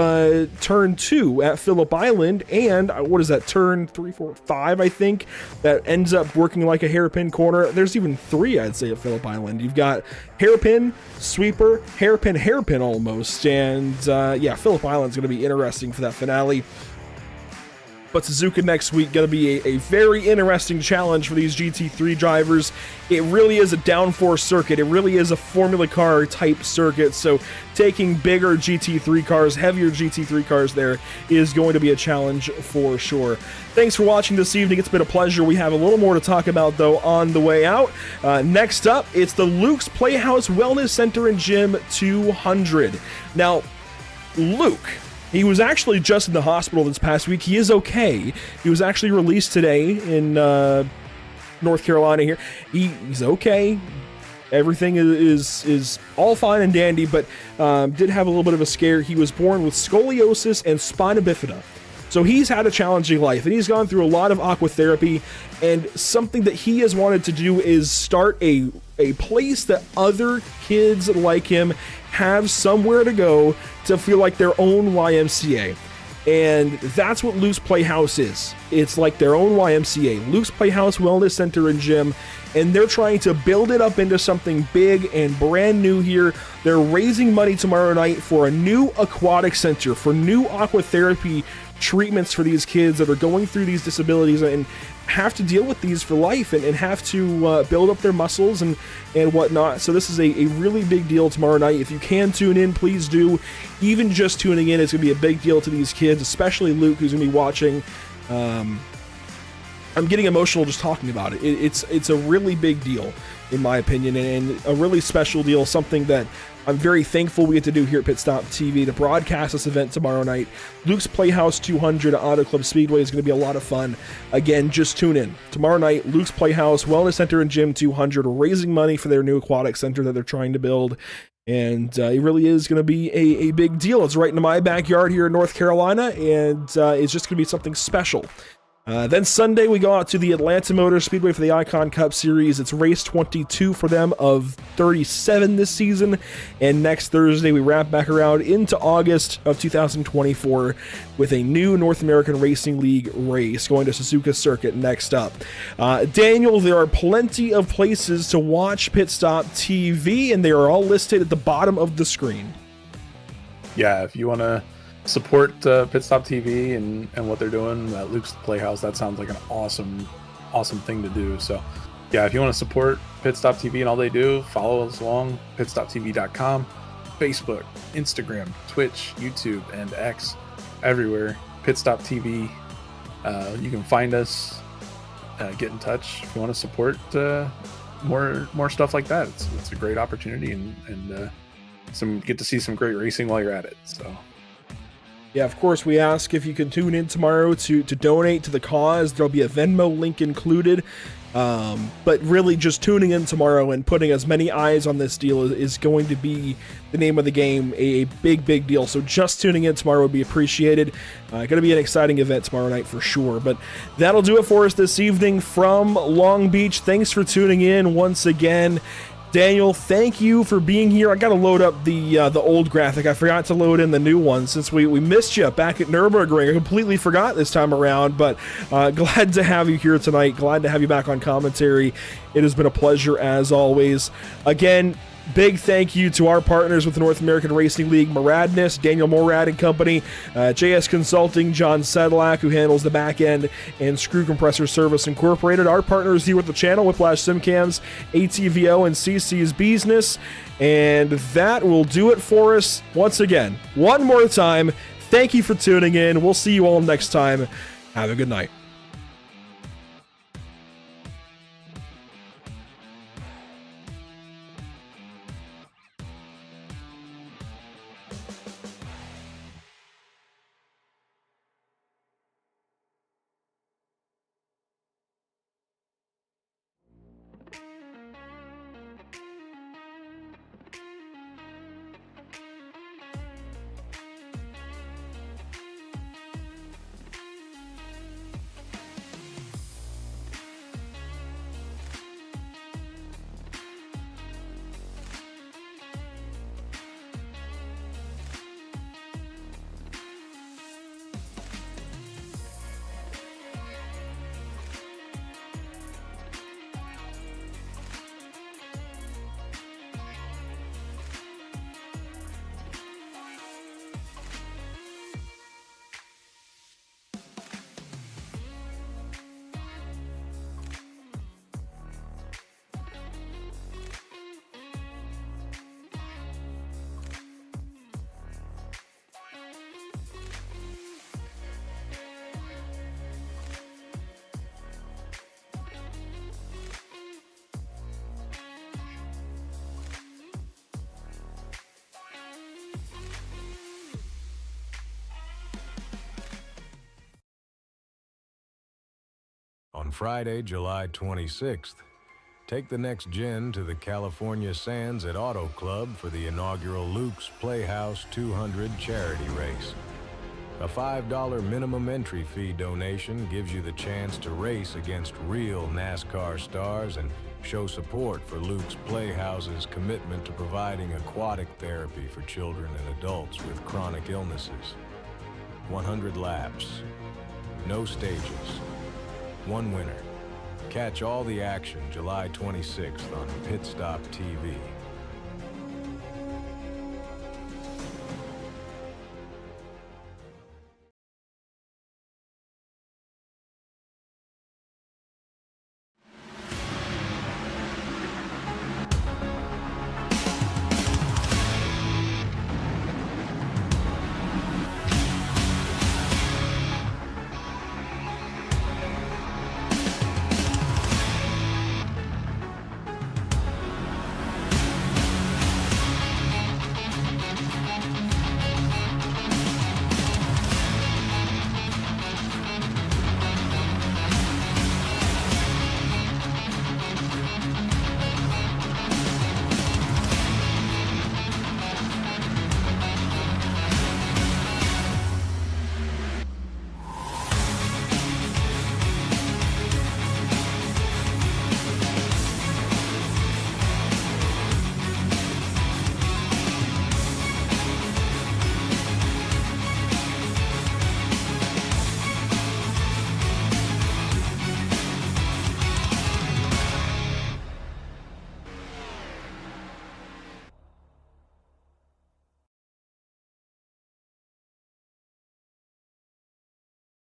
Turn 2 at Phillip Island, and what is that, Turn 3, 4, 5 I think, that ends up working like a hairpin corner. There's even 3 I'd say at Phillip Island. You've got hairpin, sweeper, hairpin almost, and yeah, Phillip Island's going to be interesting for that finale. But Suzuka next week going to be a very interesting challenge for these GT3 drivers. It really is a downforce circuit. It really is a Formula Car type circuit. So taking bigger GT3 cars, heavier GT3 cars there is going to be a challenge for sure. Thanks for watching this evening. It's been a pleasure. We have a little more to talk about, though, on the way out. Next up, it's the Luke's Playhouse Wellness Center and Gym 200. Now, Luke, he was actually just in the hospital this past week. He is okay. He was actually released today in North Carolina here. He's okay. Everything is all fine and dandy, but did have a little bit of a scare. He was born with scoliosis and spina bifida. So he's had a challenging life, and he's gone through a lot of aquatherapy, and something that he has wanted to do is start a place that other kids like him have somewhere to go to feel like their own YMCA. And that's what Luke's Playhouse is. It's like their own YMCA, Luke's Playhouse Wellness Center and Gym, and they're trying to build it up into something big and brand new here. They're raising money tomorrow night for a new aquatic center, for new aquatherapy treatments for these kids that are going through these disabilities and have to deal with these for life and have to build up their muscles and whatnot. So this is a really big deal tomorrow night. If you can tune in, please do. Even just tuning in is going to be a big deal to these kids, especially Luke, who's going to be watching. I'm getting emotional just talking about it. It's a really big deal, in my opinion, and a really special deal, something that I'm very thankful we get to do here at Pit Stop TV to broadcast this event tomorrow night. Luke's Playhouse 200 at Auto Club Speedway is going to be a lot of fun. Again, just tune in. Tomorrow night, Luke's Playhouse Wellness Center and Gym 200, raising money for their new aquatic center that they're trying to build. And it really is going to be a big deal. It's right into my backyard here in North Carolina, and it's just going to be something special. Then Sunday, we go out to the Atlanta Motor Speedway for the Icon Cup Series. It's race 22 for them of 37 this season. And next Thursday, we wrap back around into August of 2024 with a new North American Racing League race going to Suzuka Circuit next up. Daniel, there are plenty of places to watch Pit Stop TV, and they are all listed at the bottom of the screen. Yeah, if you want to support Pit Stop TV and what they're doing at Luke's Playhouse, that sounds like an awesome thing to do. So yeah, if you want to support Pit Stop TV and all they do, follow us along, pitstoptv.com, Facebook, Instagram, Twitch, YouTube, and X, everywhere. Pit Stop TV. You can find us, get in touch if you want to support more stuff like that. It's a great opportunity, and get to see some great racing while you're at it. So yeah, of course, we ask if you can tune in tomorrow to donate to the cause. There'll be a Venmo link included. But really, just tuning in tomorrow and putting as many eyes on this deal is going to be the name of the game, a big deal. So just tuning in tomorrow would be appreciated. Going to be an exciting event tomorrow night for sure. But that'll do it for us this evening from Long Beach. Thanks for tuning in once again. Daniel, thank you for being here. I got to load up the old graphic. I forgot to load in the new one since we missed you back at Nürburgring. I completely forgot this time around, but glad to have you here tonight. Glad to have you back on commentary. It has been a pleasure as always. Again, big thank you to our partners with the North American Racing League, Moradness, Daniel Morad and Company, JS Consulting, John Sedlak, who handles the back end, and Screw Compressor Service Incorporated. Our partners here with the channel, Whiplash Simcams, ATVO, and CC's Business. And that will do it for us. Once again, one more time, thank you for tuning in. We'll see you all next time. Have a good night. On Friday, July 26th, take the next gen to the California Sands at Auto Club for the inaugural Luke's Playhouse 200 charity race. A $5 minimum entry fee donation gives you the chance to race against real NASCAR stars and show support for Luke's Playhouse's commitment to providing aquatic therapy for children and adults with chronic illnesses. 100 laps, no stages, one winner. Catch all the action July 26th on Pit Stop TV.